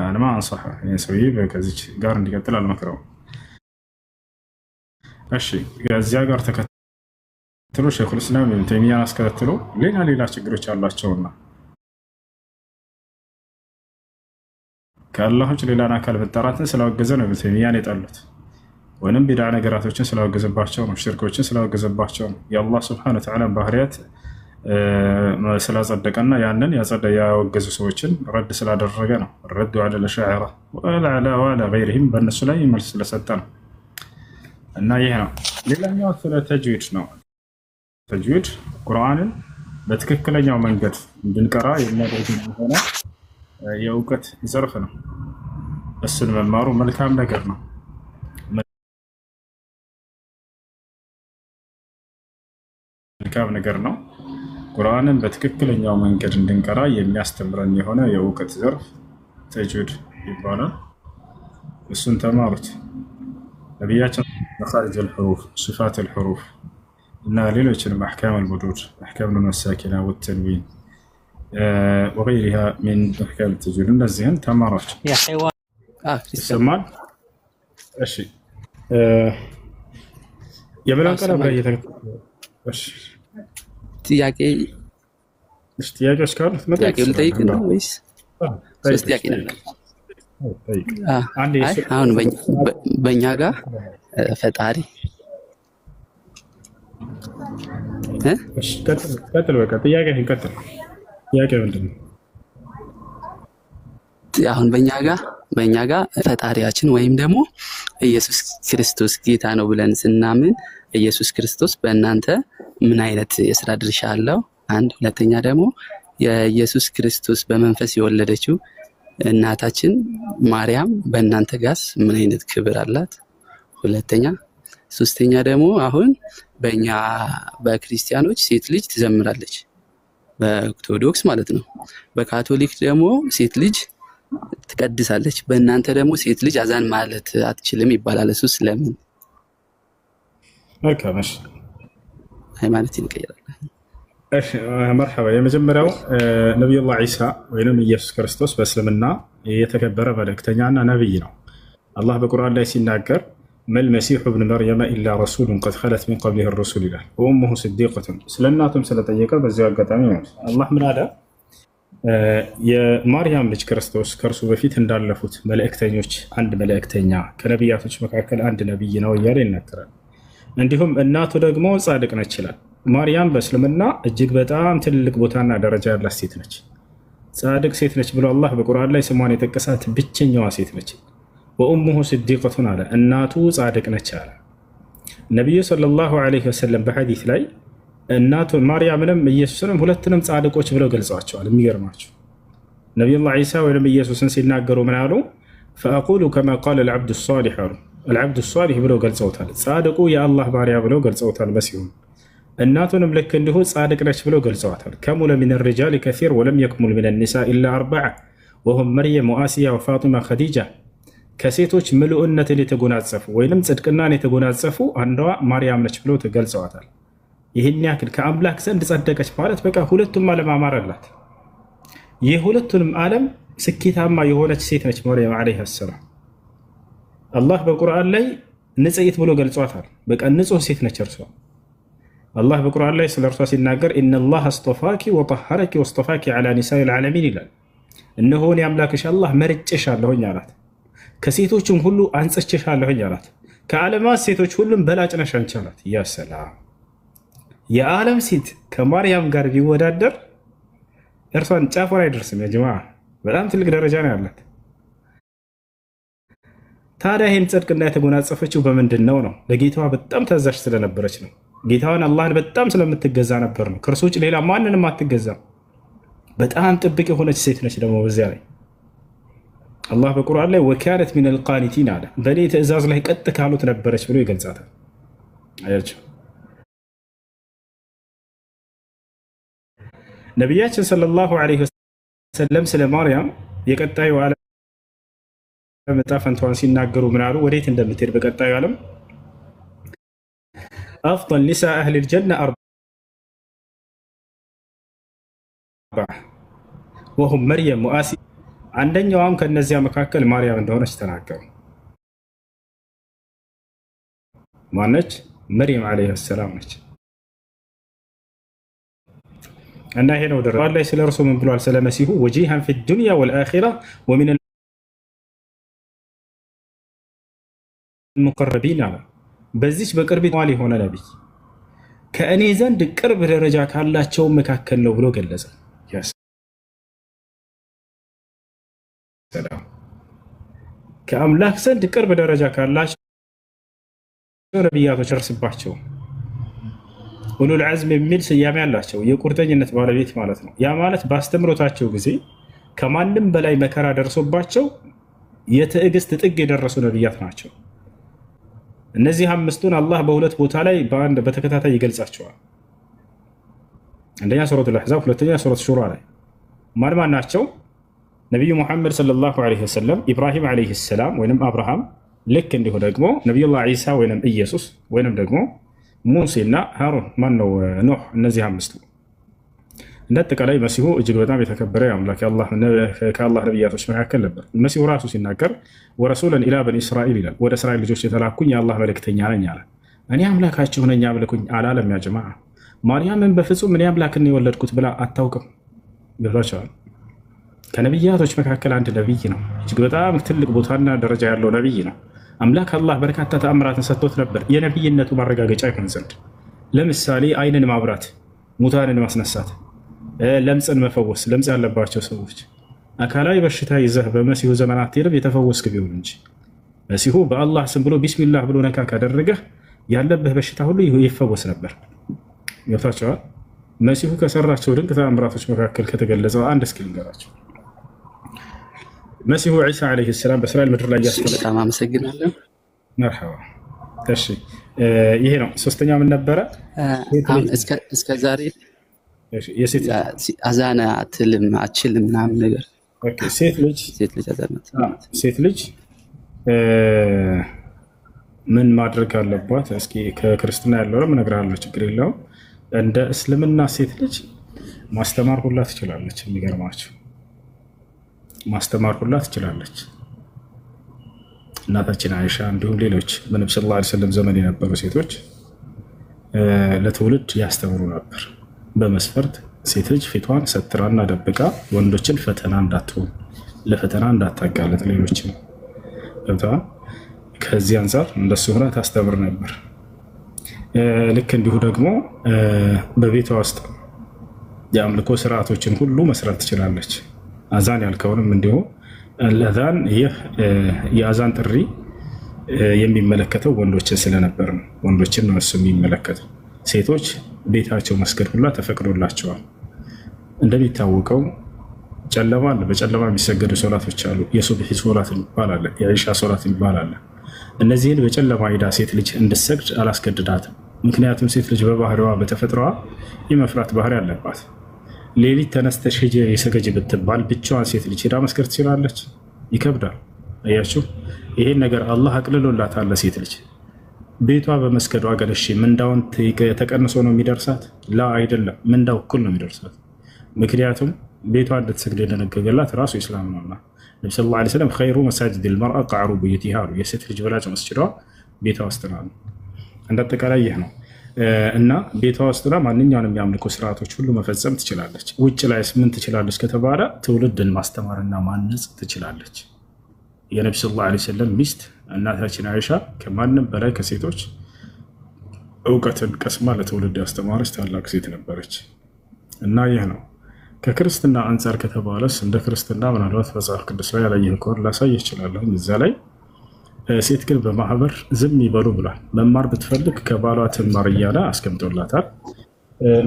አለማ አንሳሐ ሰውዬ ከዚች ጋር እንዲቀጥል አልመክረውም። እሺ ከዚያ ጋር ተከትሎ ሼኹል ኢስላም ኢብኑ ተይሚያን አስከትሎ ሌላ ችግሮች አሏቸውና ከአላህ ውጭ ሌላን አካል መጠራትን ስላወገዘ ነው ኢብኑ ተይሚያን የጠሉት። ወይንም ቢድዓ ነገራቶችን ስላወገዘባቸው ነው፣ ሽርኮችን ስላወገዘባቸው ነው። የአላህ ሱብሓነሁ ወተዓላ ባህሪያት ስላጸደቀና ያንን ያወገዙ ሰዎችን ረድ ስላደረገ ነው። ረዱ ዐለ አልአሻዒራ ወዐላ ገይሪሂም በእነሱ ላይ መልስ ስለሰጠ ነው። እና ይህ ነው። ሌላኛው ስለ ተጅዊድ ነው። ተጅዊድ ቁርአንን በትክክለኛው መንገድ እንድንቀራ የሚያደርግ የሆነ የእውቀት ዘርፍ ነው። እሱን መማሩ መልካም ነገር ነው። መልካም ነገር ነው። ቁርአንን በትክክለኛው መንገድ እንድንቀራ የሚያስተምረን የሆነ የእውቀት ዘርፍ ተጅዊድ ይባላል። እሱን ተማሩት። ነቢያችን መኻሪጅ አልሑሩፍ፣ ሲፋት አልሑሩፍ እና ሌሎችንም አሕካም አልሙዱድ፣ አሕካም አልመሳኪና ወተንዊን ወገይሪሃ ሚን አሕካም ተጅዊድ እነዚህን ተማሯቸው። ይሰማል? እሺ የበላን ቀለም ላይ ጥያቄዎች ካሉት ጥያቄ ልጠይቅ ነው ወይስ ሶስት ጥያቄ ነው? አይ አሁን በእኛ ጋር ፈጣሪ ቀጥል። በቃ ጥያቄህን ቀጥል። ጥያቄ ምንድን ነው? አሁን በእኛ ጋር ፈጣሪያችን ወይም ደግሞ ኢየሱስ ክርስቶስ ጌታ ነው ብለን ስናምን ኢየሱስ ክርስቶስ በእናንተ ምን አይነት የስራ ድርሻ አለው? አንድ ሁለተኛ ደግሞ የኢየሱስ ክርስቶስ በመንፈስ የወለደችው እናታችን ማርያም በእናንተ ጋስ ምን አይነት ክብር አላት? ሁለተኛ ሶስተኛ ደግሞ አሁን በእኛ በክርስቲያኖች ሴት ልጅ ትዘምራለች፣ በኦርቶዶክስ ማለት ነው። በካቶሊክ ደግሞ ሴት ልጅ ትቀድሳለች። በእናንተ ደግሞ ሴት ልጅ አዛን ማለት አትችልም ይባላል። እሱ ስለምን? መልካም እሺ፣ ሃይማኖት ይቀየራል። እሺ መርሐባ። የመጀመሪያው ነብዩላህ ዒሳ ወይንም ኢየሱስ ክርስቶስ በእስልምና የተከበረ መልእክተኛና ነብይ ነው። አላህ በቁርአን ላይ ሲናገር መልመሲሑ ብን መርየመ ኢላ ረሱሉን ቀድ ኸለት ሚን ቀብሊሂ ሩሱል ይላል። ወኡሙሁ ስዲቀቱን። ስለ እናቱም ስለጠየቀ በዚሁ አጋጣሚ ነው አላህ ምን አለ? የማርያም ልጅ ክርስቶስ ከእርሱ በፊት እንዳለፉት መልእክተኞች አንድ መልእክተኛ፣ ከነቢያቶች መካከል አንድ ነቢይ ነው እያለ ይናገራል። እንዲሁም እናቱ ደግሞ ጻድቅ ነች ይላል። ማርያም በእስልምና እጅግ በጣም ትልቅ ቦታና ደረጃ ያላት ሴት ነች። ጻድቅ ሴት ነች ብሎ አላህ በቁርአን ላይ ስሟን የጠቀሳት ብቸኛዋ ሴት ነች። ወኡሙሁ ስዲቀቱን አለ፣ እናቱ ጻድቅ ነች አለ። ነቢዩ ሰለላሁ ዐለይሂ ወሰለም በሐዲስ ላይ እናቱን ማርያምንም ኢየሱስንም ሁለቱንም ጻድቆች ብለው ገልጸዋቸዋል። የሚገርማቸው ነቢዩላህ ዒሳ ወይም ኢየሱስን ሲናገሩ ምን አሉ? ፈአቁሉ ከማ ቃለ አልዓብዱ ሷሊሕ አሉ። አልዓብዱ ሷሊሕ ብለው ገልጸውታል። ጻድቁ የአላህ ባሪያ ብለው ገልጸውታል መሲሁን። እናቱንም ልክ እንዲሁ ጻድቅ ነች ብለው ገልጸዋታል። ከሙለ ሚን ሪጃል ከሲር ወለም የክሙል ሚን ኒሳ ኢላ አርበዓ ወሁም መርየም ወአሲያ ወፋጢማ ኸዲጃ። ከሴቶች ምልኡነትን የተጎናጸፉ ወይንም ጽድቅናን የተጎናጸፉ አንዷ ማርያም ነች ብለው ገልጸዋታል። ይህን ያክል ከአምላክ ዘንድ ጸደቀች ማለት በቃ ሁለቱም ዓለም አማረላት። የሁለቱንም ዓለም ስኬታማ የሆነች ሴት ነች መርየም ዓለይሃ ሰላም። አላህ በቁርአን ላይ ንጽሕት ብሎ ገልጿታል። በቃ ንጹህ ሴት ነች እርሷ። አላህ በቁርአን ላይ ስለ እርሷ ሲናገር ኢነላህ አስጠፋኪ ወጠሀረኪ ወስጠፋኪ ዐላ ኒሳኢል ዓለሚን ይላል። እነሆን የአምላክሽ አላህ መርጬሻለሁኝ አላት። ከሴቶችም ሁሉ አንጽቼሻለሁኝ አላት። ከዓለማት ሴቶች ሁሉም በላጭ ነሽ አንቺ አላት። ያ ሰላም! የዓለም ሴት ከማርያም ጋር ቢወዳደር እርሷን ጫፏን አይደርስም። ያ ጀማዓ በጣም ትልቅ ደረጃ ነው ያላት። ታዲያ ይህን ጽድቅና የተጎናጸፈችው በምንድን ነው? ለጌታዋ በጣም ታዛዥ ስለነበረች ነው። ጌታዋን አላህን በጣም ስለምትገዛ ነበር ነው። ከእርሱ ውጭ ሌላ ማንንም አትገዛም። በጣም ጥብቅ የሆነች ሴት ነች። ደግሞ በዚያ ላይ አላህ በቁርአን ላይ ወካነት ሚነል ቃኒቲን አለ። በእኔ ትእዛዝ ላይ ቀጥ ካሉት ነበረች ብሎ ይገልጻታል። አያቸው ነቢያችን ሰለላሁ ዐለይሂ ወሰለም ስለ ማርያም የቀጣዩ ዓለም ዕጣ ፈንታዋን ሲናገሩ ምን አሉ? ወዴት እንደምትሄድ በቀጣዩ ዓለም አፍضل ኒሳኢ አህሊል ጀና አርበዓ ወሁም መርየም ወአሲያ። አንደኛዋም ከነዚያ መካከል ማርያም እንደሆነች ተናገሩ። ማነች? መርየም ዓለይሃ ሰላም ነች። እና ይሄ ነው ደረጃ ላይ ስለ እርሱ ምን ብሏል? ስለ መሲሁ ወጂሃን ፊ ዱንያ ወልአኺራ ወሚን ሙቀረቢን አለ። በዚች በቅርብ ዋል የሆነ ነቢይ ከእኔ ዘንድ ቅርብ ደረጃ ካላቸው መካከል ነው ብሎ ገለጸ። ከአምላክ ዘንድ ቅርብ ደረጃ ካላቸው ነቢያቶች እርስባቸው ኡሉል ዐዝም የሚል ስያሜ ያላቸው የቁርጠኝነት ባለቤት ማለት ነው። ያ ማለት በአስተምሮታቸው ጊዜ ከማንም በላይ መከራ ደርሶባቸው የትዕግስት ጥግ የደረሱ ነቢያት ናቸው። እነዚህ አምስቱን አላህ በሁለት ቦታ ላይ በተከታታይ ይገልጻቸዋል። አንደኛ ሱረቱል አሕዛብ፣ ሁለተኛ ሱረቱ ሹራ ላይ ማን ማን ናቸው? ነቢዩ ሙሐመድ ሰለላሁ ዐለይሂ ወሰለም፣ ኢብራሂም ዐለይሂ ሰላም ወይም አብርሃም፣ ልክ እንዲሁ ደግሞ ነቢዩላህ ዒሳ ወይም ኢየሱስ ወይም ደግሞ ሙሴና ሃሩን ማን ነው ኑህ። እነዚህ አምስቱ እንደ አጠቃላይ መሲሁ እጅግ በጣም የተከበረ አምላክ ከአላህ ነቢያቶች መካከል ነበር። መሲሁ ራሱ ሲናገር ወረሱለን ኢላ በኒ እስራኤል ይላል። ወደ እስራኤል ልጆች የተላኩኝ የአላህ መልእክተኛ ነኝ አለ። እኔ አምላካችሁ ነኝ አምልኩኝ አላለም። ያ ጀማዓ ማርያምን በፍጹም እኔ አምላክን የወለድኩት ብላ አታውቅም። ገብታችኋል? ከነቢያቶች መካከል አንድ ነቢይ ነው። እጅግ በጣም ትልቅ ቦታና ደረጃ ያለው ነቢይ ነው። አምላክ አላህ በርካታ ተአምራትን ሰጥቶት ነበር የነቢይነቱ ማረጋገጫ ይሆን ዘንድ። ለምሳሌ አይንን ማብራት፣ ሙታንን ማስነሳት፣ ለምጽን መፈወስ። ለምጽ ያለባቸው ሰዎች አካላዊ በሽታ ይዘህ በመሲሁ ዘመን አትሄድም የተፈወስክ ቢሆን እንጂ መሲሁ በአላህ ስም ብሎ ቢስሚላህ ብሎ ነካ ካደረገህ ያለብህ በሽታ ሁሉ ይፈወስ ነበር። ገብታችኋል? መሲሁ ከሰራቸው ድንቅ ተአምራቶች መካከል ከተገለጸው አንድ እስኪ ልንገራቸው። መሲሁ ዒሳ ዓለይሂ ሰላም በእስራኤል ምድር ላይ ያስተምራል። በጣም አመሰግናለሁ። መርሐባ። እሺ ይሄ ነው። ሶስተኛው ምን ነበረ? አሁን እስከ ዛሬ የሴት አዛና አትችልም ምናምን ነገር። ኦኬ ሴት ልጅ ምን ማድረግ አለባት? እስኪ ከክርስትና ያለው እነግርሃለሁ፣ ችግር የለውም። እንደ እስልምና ሴት ልጅ ማስተማር ሁላ ትችላለች። የሚገርማቸው ማስተማር ሁላ ትችላለች። እናታችን አይሻ እንዲሁም ሌሎች በነብዩ ሰለላሁ ዐለይሂ ወሰለም ዘመን የነበሩ ሴቶች ለትውልድ ያስተምሩ ነበር። በመስፈርት ሴት ልጅ ፊቷን ሰትራና ደብቃ ወንዶችን ፈተና እንዳትሆን፣ ለፈተና እንዳታጋለጥ ሌሎችን ገብታ ከዚህ አንጻር እንደሱ ሆና ታስተምር ነበር። ልክ እንዲሁ ደግሞ በቤቷ ውስጥ የአምልኮ ስርዓቶችን ሁሉ መስራት ትችላለች። አዛን ያልከውንም እንዲሁ አዛን፣ ይህ የአዛን ጥሪ የሚመለከተው ወንዶችን ስለነበር ነው። ወንዶችን ነው እሱ የሚመለከተው። ሴቶች ቤታቸው መስገድ ሁላ ተፈቅዶላቸዋል። እንደሚታወቀው ጨለማ አለ። በጨለማ የሚሰገዱ ሶላቶች አሉ። የሱብሒ ሶላት ይባላል፣ የኢሻ ሶላት ይባላል። እነዚህን በጨለማ ሄዳ ሴት ልጅ እንድትሰግድ አላስገድዳትም። ምክንያቱም ሴት ልጅ በባህሪዋ በተፈጥሮዋ የመፍራት ባህሪ አለባት። ሌሊት ተነስተሽ ሂጂ የሰገጅ ብትባል ብቻዋን ሴት ልጅ ሄዳ መስገድ ትችላለች? ይከብዳል። አያችሁ፣ ይሄን ነገር አላህ አቅልሎላታል። ሴት ልጅ ቤቷ በመስገዷ ገለሽ ምንዳውን ተቀንሶ ነው የሚደርሳት? ላ አይደለም፣ ምንዳው እኩል ነው የሚደርሳት። ምክንያቱም ቤቷ እንድትሰግድ የደነገገላት ራሱ ኢስላም ነውና ነብዩ ሰለላሁ ዐለይሂ ወሰለም ኸይሩ መሳጅድ ልመርአ ቀዕሩ በይቲሃ አሉ። የሴት ልጅ በላጭ መስጅዷ ቤቷ ውስጥ ነው። እንዳጠቃላይ ይህ ነው እና ቤቷ ውስጥና ማንኛውንም የአምልኮ ስርዓቶች ሁሉ መፈጸም ትችላለች። ውጭ ላይ ምን ትችላለች ከተባለ ትውልድን ማስተማርና ማነጽ ትችላለች። የነብዩ ሰለላሁ ዐለይሂ ወሰለም ሚስት እናታችን አይሻ ከማንም በላይ ከሴቶች እውቀትን ቀስማ ለትውልድ ያስተማረች ታላቅ ሴት ነበረች እና ይህ ነው። ከክርስትና አንጻር ከተባለስ እንደ ክርስትና ምናልባት መጽሐፍ ቅዱስ ላይ ያላየህ ከሆነ ላሳይ ይችላለሁ። እዛ ላይ ሴት ግን በማህበር ዝም ይበሉ ብሏል። መማር ብትፈልግ ከባሏ ትማር እያለ አስቀምጦላታል።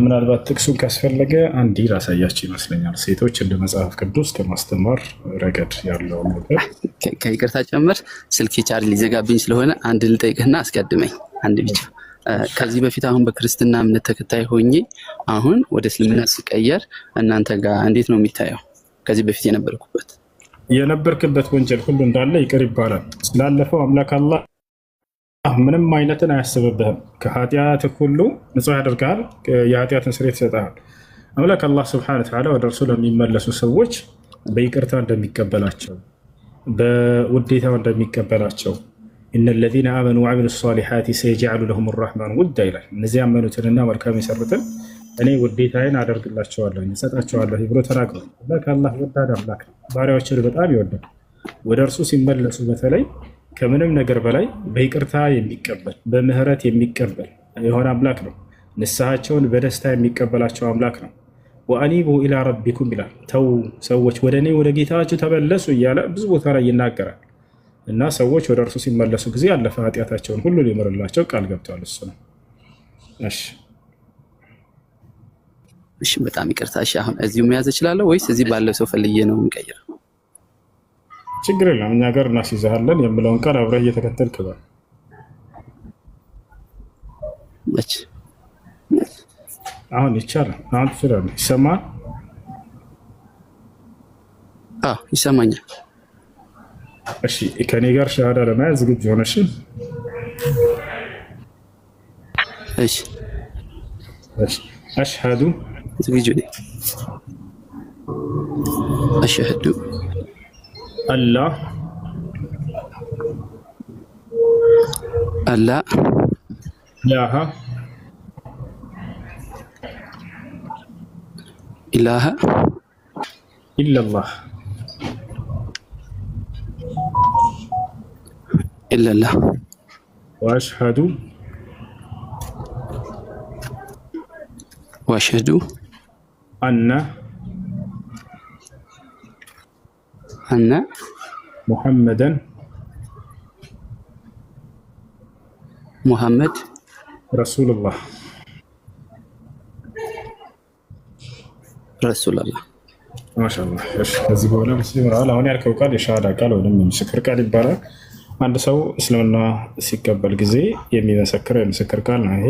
ምናልባት ጥቅሱን ካስፈለገ አንድ ላሳያችሁ ይመስለኛል። ሴቶች እንደ መጽሐፍ ቅዱስ ከማስተማር ረገድ ያለው ነገር ከይቅርታ ጨምር ስልክ ቻርጅ ሊዘጋብኝ ስለሆነ አንድ ልጠይቅህና አስቀድመኝ። አንድ ብቻ ከዚህ በፊት አሁን በክርስትና እምነት ተከታይ ሆኜ አሁን ወደ እስልምና ሲቀየር እናንተ ጋር እንዴት ነው የሚታየው? ከዚህ በፊት የነበርክበት ወንጀል ሁሉ እንዳለ ይቅር ይባላል። ስላለፈው አምላክ አላህ ምንም አይነትን አያስብብህም። ከኃጢአትህ ሁሉ ንጹህ ያደርግሃል። የኃጢአትን ስርየት ይሰጥሃል። አምላክ አላህ ሱብሓነሁ ወተዓላ ወደ እርሱ ለሚመለሱ ሰዎች በይቅርታ እንደሚቀበላቸው፣ በውዴታው እንደሚቀበላቸው ኢነ ለዚነ አመኑ ወዐሚሉ ሷሊሓቲ ሰየጅዐሉ ለሁም ረሕማኑ ውዳ ይላል። እነዚህ ያመኑትንና መልካም የሰሩትን እኔ ውዴታዬን አደርግላቸዋለሁ እሰጣቸዋለሁ ብሎ ተናግሯል። አምላክ አላህ ወዳድ አምላክ ነው። ባሪያዎችን በጣም ይወዳል። ወደ እርሱ ሲመለሱ በተለይ ከምንም ነገር በላይ በይቅርታ የሚቀበል በምህረት የሚቀበል የሆነ አምላክ ነው። ንስሐቸውን በደስታ የሚቀበላቸው አምላክ ነው። ወአኒቡ ኢላ ረቢኩም ይላል። ተው ሰዎች ወደ እኔ ወደ ጌታችሁ ተመለሱ እያለ ብዙ ቦታ ላይ ይናገራል። እና ሰዎች ወደ እርሱ ሲመለሱ ጊዜ ያለፈ ኃጢአታቸውን ሁሉ ሊምርላቸው ቃል ገብተዋል። እሱ ነው። እሺ በጣም ይቅርታ። እሺ አሁን እዚሁ መያዝ እችላለሁ ወይስ እዚህ ባለው ሰው ፈልዬ ነው የምቀይረው? ችግር የለም፣ እኛ ጋር እናስይዛለን የምለውን ቃል አብረህ እየተከተልክ በል። አሁን ይቻላል። አሁን ትችላለህ። ይሰማል? አዎ ይሰማኛል። እሺ ከኔ ጋር ሸሃዳ ለመያዝ ዝግጁ ሆነሽ? እሺ አሽሃዱ ዝግጁ ነኝ። አሽሃዱ አላህ ኢላሃ ኢላላህ ኢለላህ ወአሽሀዱ አነ ሙሐመድ ረሱሉላህ ማሻአላህ። እሺ ከዚህ በኋላ ሙስሊም ነው። አሁን ያልከው ቃል የሻሃዳ ቃል ወይም የምስክር ቃል ይባላል። አንድ ሰው እስልምና ሲቀበል ጊዜ የሚመሰክረው የምስክር ቃል ነው። ይሄ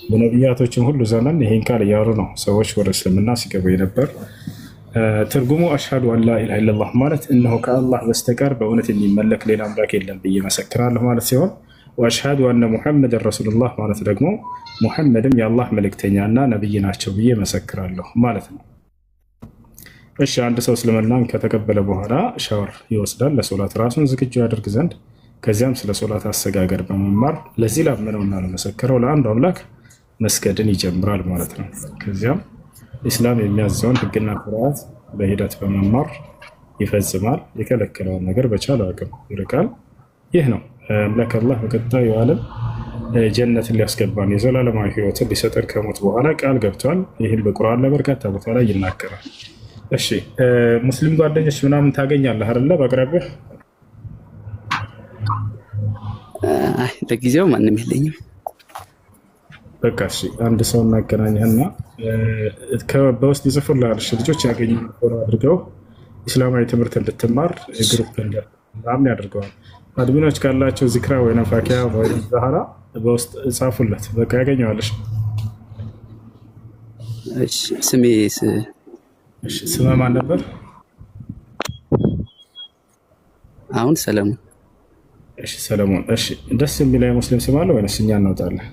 በነቢያቶችም ሁሉ ዘመን ይሄን ቃል እያወሩ ነው ሰዎች ወደ እስልምና ሲገቡ የነበር። ትርጉሙ አሽሀዱ አን ላ ኢላሀ ኢለላህ ማለት እነሆ ከአላህ በስተቀር በእውነት የሚመለክ ሌላ አምላክ የለም ብዬ መሰክራለሁ ማለት ሲሆን፣ ወአሽሀዱ አነ ሙሐመድን ረሱሉላህ ማለት ደግሞ ሙሐመድም የአላህ መልእክተኛና ነብይ ናቸው ብዬ መሰክራለሁ ማለት ነው። እሺ አንድ ሰው እስልምናን ከተቀበለ በኋላ ሻወር ይወስዳል ለሶላት ራሱን ዝግጁ ያደርግ ዘንድ። ከዚያም ስለ ሶላት አሰጋገድ በመማር ለዚህ ላመነውና ለመሰከረው ለአንዱ አምላክ መስገድን ይጀምራል ማለት ነው። ከዚያም ኢስላም የሚያዘውን ሕግና ስርዓት በሂደት በመማር ይፈጽማል። የከለከለውን ነገር በቻለው አቅም ይርቃል። ይህ ነው አምላክ አላህ በቀጣዩ ዓለም ጀነትን ሊያስገባን የዘላለማዊ ሕይወትን ሊሰጠን ከሞት በኋላ ቃል ገብቷል። ይህን በቁርአን ለበርካታ ቦታ ላይ ይናገራል። እሺ ሙስሊም ጓደኞች ምናምን ታገኛለህ አይደለ? በአቅራቢያ ለጊዜው ማንም የለኝም። በቃ እሺ አንድ ሰው እናገናኝህና በውስጥ ይጽፉልሃል። እሺ ልጆች ያገኙ አድርገው ኢስላማዊ ትምህርት እንድትማር ግሩፕ ምናምን ያደርገዋል። አድሚኖች ካላቸው ዚክራ ወይም ፋኪያ ወይም ዛህራ በውስጥ ጻፉለት። በቃ ያገኘዋለሽ። ስሜ ስምህ ማን ነበር? አሁን ሰለሞን። እሺ ሰለሞን። እሺ ደስ የሚለው የሙስሊም ስም አለ ወይስ እኛ እናውጣለን?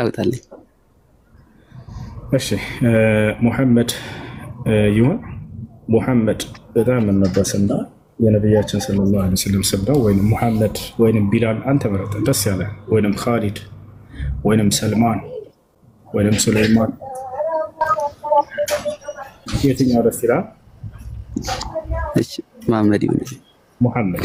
አውጣልኝ። እሺ ሙሐመድ ይሁን። ሙሐመድ በጣም የምንነበስና የነቢያችን ሰለላሁ ዐለይሂ ወሰለም ስም ነው። ወይም ሙሐመድ ወይም ቢላል አንተ መረጠ ደስ ያለ፣ ወይም ካሊድ ወይም ሰልማን ወይም ሱለይማን የትኛው ደስ ይላል? እሺ መሐመድ ይሁን። ሙሐመድ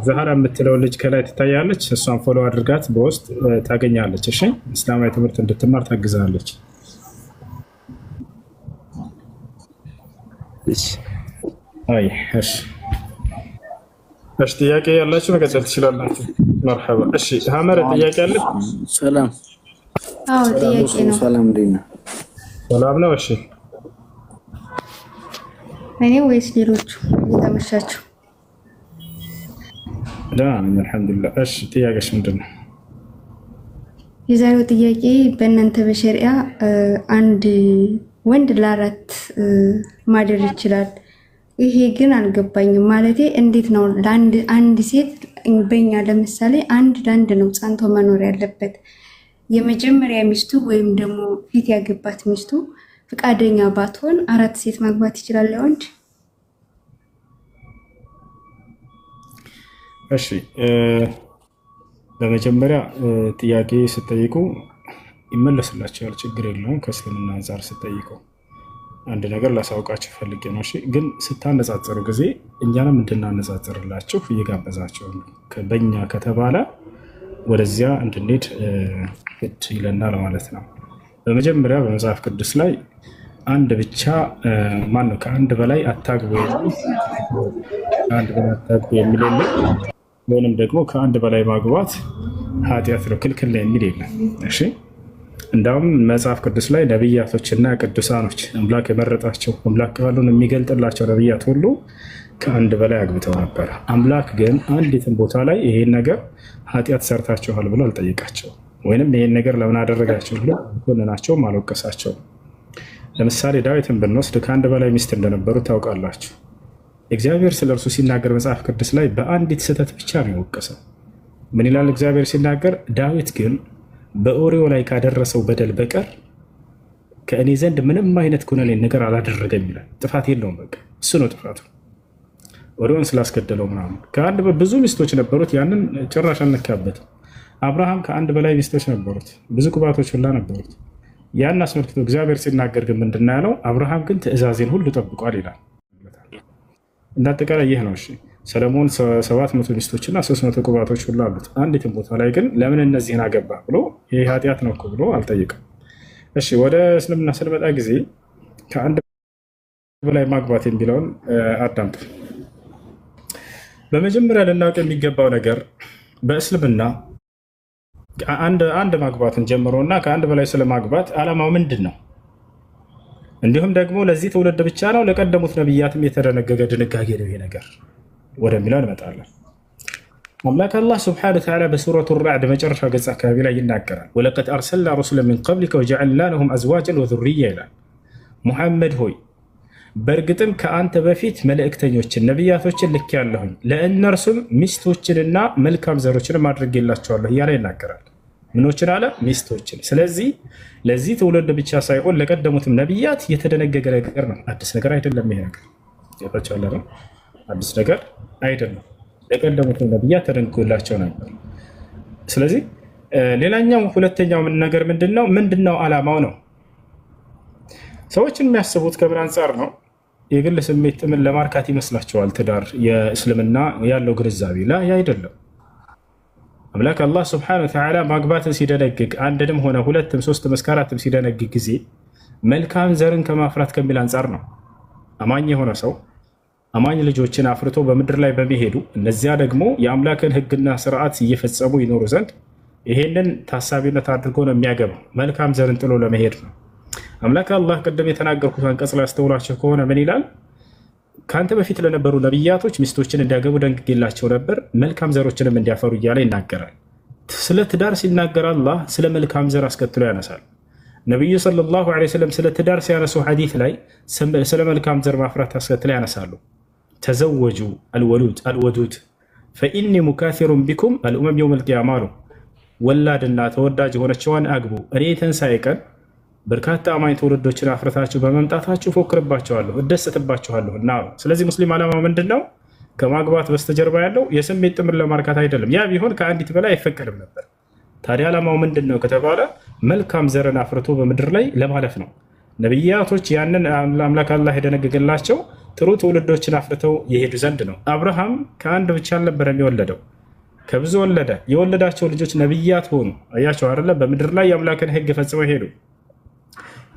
ዛህራ የምትለው ልጅ ከላይ ትታያለች። እሷን ፎሎ አድርጋት፣ በውስጥ ታገኛለች። እሺ እስላማዊ ትምህርት እንድትማር ታግዛለች። እሺ አይ እሺ ጥያቄ ያላችሁ መቀጠል ትችላላችሁ። መርሐባ። እሺ ሀመረ ጥያቄ አለ? ሰላም። አዎ ጥያቄ ነው። ሰላም እንዴት ነህ? ሰላም ነው። እሺ እኔ ወይስ ሌሎቹ እየተመሻችሁ? ደህና ነኝ አልሐምዱሊላህ። እሺ ጥያቄሽ ምንድን ነው? የዛሬው ጥያቄ በእናንተ በሸሪዓ አንድ ወንድ ለአራት ማደር ይችላል። ይሄ ግን አልገባኝም። ማለቴ እንዴት ነው አንድ ሴት በእኛ ለምሳሌ አንድ ለአንድ ነው ጸንቶ መኖር ያለበት። የመጀመሪያ ሚስቱ ወይም ደግሞ ፊት ያገባት ሚስቱ ፍቃደኛ ባትሆን አራት ሴት ማግባት ይችላል ወንድ? እሺ በመጀመሪያ ጥያቄ ስትጠይቁ ይመለስላችኋል፣ ችግር የለውም። ከእስልምና አንጻር ስትጠይቁ አንድ ነገር ላሳውቃችሁ ፈልጌ ነው። እሺ ግን ስታነጻጽሩ ጊዜ እኛንም እንድናነጻጽርላችሁ እየጋበዛቸው ነው። በእኛ ከተባለ ወደዚያ እንድንሄድ ግድ ይለናል ማለት ነው። በመጀመሪያ በመጽሐፍ ቅዱስ ላይ አንድ ብቻ ማን ነው ከአንድ በላይ አታግቡ የሚል የለም። ወይንም ደግሞ ከአንድ በላይ ማግባት ኃጢአት ነው ክልክል ነው የሚል የለም። እሺ እንዳውም መጽሐፍ ቅዱስ ላይ ነቢያቶችና ቅዱሳኖች አምላክ የመረጣቸው አምላክ ቃሉን የሚገልጥላቸው ነቢያት ሁሉ ከአንድ በላይ አግብተው ነበር። አምላክ ግን አንዲትን ቦታ ላይ ይሄን ነገር ኃጢአት ሰርታችኋል ብሎ አልጠየቃቸው፣ ወይንም ይሄን ነገር ለምን አደረጋቸው ብሎ ኮንናቸውም አልወቀሳቸውም። ለምሳሌ ዳዊትን ብንወስድ ከአንድ በላይ ሚስት እንደነበሩ ታውቃላችሁ። እግዚአብሔር ስለ እርሱ ሲናገር መጽሐፍ ቅዱስ ላይ በአንዲት ስህተት ብቻ ነው የወቀሰው። ምን ይላል እግዚአብሔር ሲናገር? ዳዊት ግን በኦሪዮ ላይ ካደረሰው በደል በቀር ከእኔ ዘንድ ምንም አይነት ኩነኔ ነገር አላደረገም ይላል። ጥፋት የለውም፣ በቃ እሱ ነው ጥፋቱ። ኦሪዮን ስላስገደለው ምናምን። ከአንድ ብዙ ሚስቶች ነበሩት፣ ያንን ጭራሽ አልነካበትም። አብርሃም ከአንድ በላይ ሚስቶች ነበሩት፣ ብዙ ቁባቶች ሁላ ነበሩት። ያን አስመልክቶ እግዚአብሔር ሲናገር ግን ምንድን ነው ያለው? አብርሃም ግን ትእዛዜን ሁሉ ጠብቋል ይላል። እንዳጠቃላይ ይህ ነው። እሺ ሰለሞን 700 ሚስቶችና 300 ቁባቶች ሁሉ አሉት። አንዲትም ቦታ ላይ ግን ለምን እነዚህን አገባ ብሎ ይህ ኃጢአት ነው እኮ ብሎ አልጠየቅም። እሺ ወደ እስልምና ስንመጣ ጊዜ ከአንድ በላይ ማግባት የሚለውን አዳምጡ። በመጀመሪያ ልናውቅ የሚገባው ነገር በእስልምና አንድ ማግባትን ጀምሮ እና ከአንድ በላይ ስለማግባት ዓላማው ምንድን ነው? እንዲሁም ደግሞ ለዚህ ትውልድ ብቻ ነው ለቀደሙት ነቢያትም የተደነገገ ድንጋጌ ነው ይሄ ነገር ወደሚለው እንመጣለን። አምላክ አላህ ስብሐነሁ ወተዓላ በሱረቱ ራዕድ መጨረሻ ገጽ አካባቢ ላይ ይናገራል። ወለቀድ አርሰልና ሩሱለን ሚን ቀብሊከ ወጀዐልና ለሁም አዝዋጀን ወዙርያ ይላል። ሙሐመድ ሆይ በእርግጥም ከአንተ በፊት መልእክተኞችን ነቢያቶችን ልክ ያለሁኝ ለእነርሱም ሚስቶችንና መልካም ዘሮችን አድርጌላቸዋለሁ እያለ ይናገራል። ምኖችን አለ? ሚስቶችን። ስለዚህ ለዚህ ትውልድ ብቻ ሳይሆን ለቀደሙትም ነቢያት የተደነገገ ነገር ነው። አዲስ ነገር አይደለም። ይሄ ነገር ያለ ነው። አዲስ ነገር አይደለም። ለቀደሙትም ነቢያት ተደንግጎላቸው ነበር። ስለዚህ ሌላኛው ሁለተኛው ነገር ምንድነው ዓላማው ነው። ሰዎችን የሚያስቡት ከምን አንጻር ነው? የግል ስሜት ጥምን ለማርካት ይመስላቸዋል። ትዳር የእስልምና ያለው ግንዛቤ ላይ አይደለም። አምላክ አላህ ስብሐነሁ ወተዓላ ማግባትን ሲደነግግ አንድንም ሆነ ሁለትም ሶስትም እስከ አራትም ሲደነግግ ጊዜ መልካም ዘርን ከማፍራት ከሚል አንጻር ነው። አማኝ የሆነ ሰው አማኝ ልጆችን አፍርቶ በምድር ላይ በሚሄዱ እነዚያ ደግሞ የአምላክን ሕግና ስርዓት እየፈጸሙ ይኖሩ ዘንድ ይሄንን ታሳቢነት አድርጎ ነው የሚያገባው። መልካም ዘርን ጥሎ ለመሄድ ነው። አምላክ አላህ ቅድም የተናገርኩት አንቀጽ ላይ አስተውላችሁ ከሆነ ምን ይላል? ከአንተ በፊት ለነበሩ ነቢያቶች ሚስቶችን እንዲያገቡ ደንግጌላቸው ነበር፣ መልካም ዘሮችንም እንዲያፈሩ እያለ ይናገራል። ስለ ትዳር ሲናገር አላህ ስለ መልካም ዘር አስከትሎ ያነሳል። ነቢዩ ሰለላሁ ዐለይሂ ወሰለም ስለ ትዳር ሲያነሱ ሐዲት ላይ ስለ መልካም ዘር ማፍራት አስከትሎ ያነሳሉ። ተዘወጁ አልወዱድ ፈኢኒ ሙካሲሩን ቢኩም አልኡመም የውመል ቂያማ አሉ። ወላድና ተወዳጅ የሆነችዋን አግቡ፣ እኔ የትንሣኤ ቀን በርካታ አማኝ ትውልዶችን አፍርታችሁ በመምጣታችሁ ፎክርባችኋለሁ፣ እደሰትባችኋለሁ እና። ስለዚህ ሙስሊም ዓላማው ምንድን ነው? ከማግባት በስተጀርባ ያለው የስሜት ጥምር ለማርካት አይደለም። ያ ቢሆን ከአንዲት በላይ አይፈቀድም ነበር። ታዲያ ዓላማው ምንድን ነው ከተባለ መልካም ዘርን አፍርቶ በምድር ላይ ለማለፍ ነው። ነቢያቶች ያንን አምላክ አላህ የደነገገላቸው ጥሩ ትውልዶችን አፍርተው የሄዱ ዘንድ ነው። አብርሃም ከአንድ ብቻ አልነበረም የወለደው፣ ከብዙ ወለደ። የወለዳቸው ልጆች ነቢያት ሆኑ። አያቸው አይደለ? በምድር ላይ የአምላክን ሕግ ፈጽመው ሄዱ።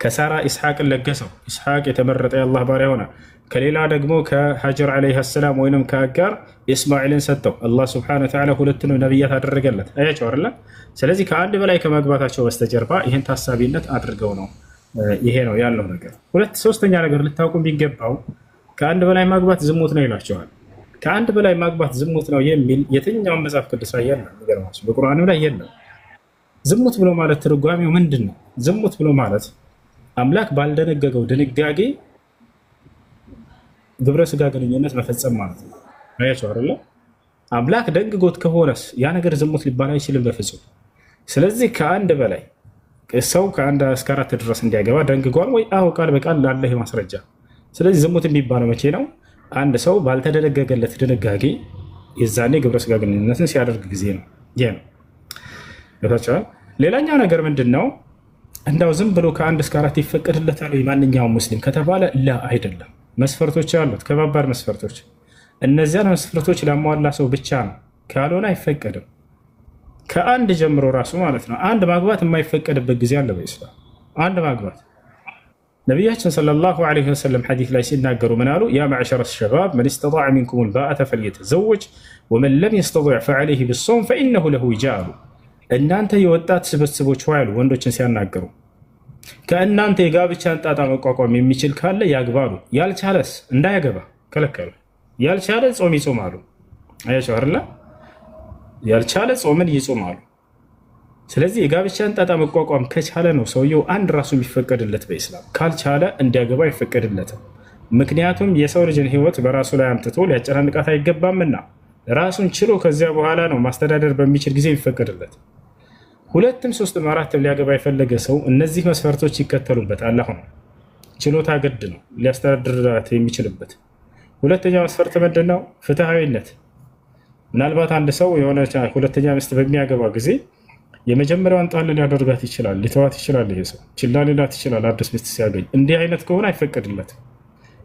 ከሳራ ኢስሐቅን ለገሰው። ኢስሐቅ የተመረጠ የአላህ ባሪያ ሆነ። ከሌላ ደግሞ ከሀጀር ዓለይሃ ሰላም ወይንም ከአጋር ኢስማኤልን ሰጠው። አላህ ሱብሓነሁ ወተዓላ ሁለቱንም ነቢያት አደረገለት። አያቸው አይደለ? ስለዚህ ከአንድ በላይ ከመግባታቸው በስተጀርባ ይህን ታሳቢነት አድርገው ነው። ይሄ ነው ያለው ነገር። ሶስተኛ ነገር ልታውቁ ቢገባው ከአንድ በላይ ማግባት ዝሙት ነው ይላቸዋል። ከአንድ በላይ ማግባት ዝሙት ነው የሚል የትኛውን መጽሐፍ ቅዱስ ላይ የለም። የሚገርማችሁ በቁርአኑ ላይ የለም። ዝሙት ብሎ ማለት ትርጓሜው ምንድን ነው? ዝሙት ብሎ ማለት አምላክ ባልደነገገው ድንጋጌ ግብረ ስጋ ግንኙነት መፈጸም ማለት ነው። አያቸው አይደለ? አምላክ ደንግጎት ከሆነስ ያ ነገር ዝሙት ሊባል አይችልም በፍጹም። ስለዚህ ከአንድ በላይ ሰው ከአንድ እስከ አራት ድረስ እንዲያገባ ደንግጓል ወይ? አዎ፣ ቃል በቃል ላለህ ማስረጃ። ስለዚህ ዝሙት የሚባለው መቼ ነው? አንድ ሰው ባልተደነገገለት ድንጋጌ የዛኔ ግብረ ስጋ ግንኙነትን ሲያደርግ ጊዜ ነው። ይሄ ነው። ሌላኛው ነገር ምንድን ነው? እንዳው ዝም ብሎ ከአንድ እስከ አራት ይፈቀድለታል ማንኛውም ሙስሊም ከተባለ ላ አይደለም። መስፈርቶች አሉት፣ ከባባድ መስፈርቶች። እነዚያን መስፈርቶች ላሟላ ሰው ብቻ ነው፣ ካልሆነ አይፈቀድም። ከአንድ ጀምሮ ራሱ ማለት ነው። አንድ ማግባት የማይፈቀድበት ጊዜ አለ በኢስላም። አንድ ማግባት ነቢያችን ሰለላሁ ዐለይሂ ወሰለም ሐዲስ ላይ ሲናገሩ ምን አሉ? ያ መዕሸረ ሸባብ መን ስተጣዐ ሚንኩም ልባአተ ፈልየተዘወጅ ወመን ለም የስተጢዕ ፈዐለይሂ ቢሶም ፈኢነሁ ለሁ ዊጃእ አሉ። እናንተ የወጣት ስብስቦች ሆይ አሉ ወንዶችን ሲያናገሩ፣ ከእናንተ የጋብቻን ጣጣ መቋቋም የሚችል ካለ ያግባሉ፣ ያልቻለስ እንዳያገባ ከለከሉ። ያልቻለ ጾም ይጾማሉ። አያቸው አይደለ? ያልቻለ ጾምን ይጾማሉ። ስለዚህ የጋብቻን ጣጣ መቋቋም ከቻለ ነው ሰውየው አንድ ራሱ የሚፈቀድለት በኢስላም። ካልቻለ እንዲያገባ አይፈቀድለትም። ምክንያቱም የሰው ልጅን ሕይወት በራሱ ላይ አምጥቶ ሊያጨናንቃት አይገባምና ራሱን ችሎ ከዚያ በኋላ ነው ማስተዳደር በሚችል ጊዜ የሚፈቀድለት። ሁለትም ሶስትም አራትም ሊያገባ የፈለገ ሰው እነዚህ መስፈርቶች ይከተሉበታል። አሁን ችሎታ ግድ ነው ሊያስተዳድራት የሚችልበት። ሁለተኛ መስፈርት ምንድን ነው? ፍትሐዊነት። ምናልባት አንድ ሰው የሆነ ሁለተኛ ሚስት በሚያገባ ጊዜ የመጀመሪያዋን ጣል ሊያደርጋት ይችላል፣ ሊተዋት ይችላል። ይሄ ሰው ችላ ሊላት ይችላል። አዲስ ሚስት ሲያገኝ እንዲህ አይነት ከሆነ አይፈቀድለትም።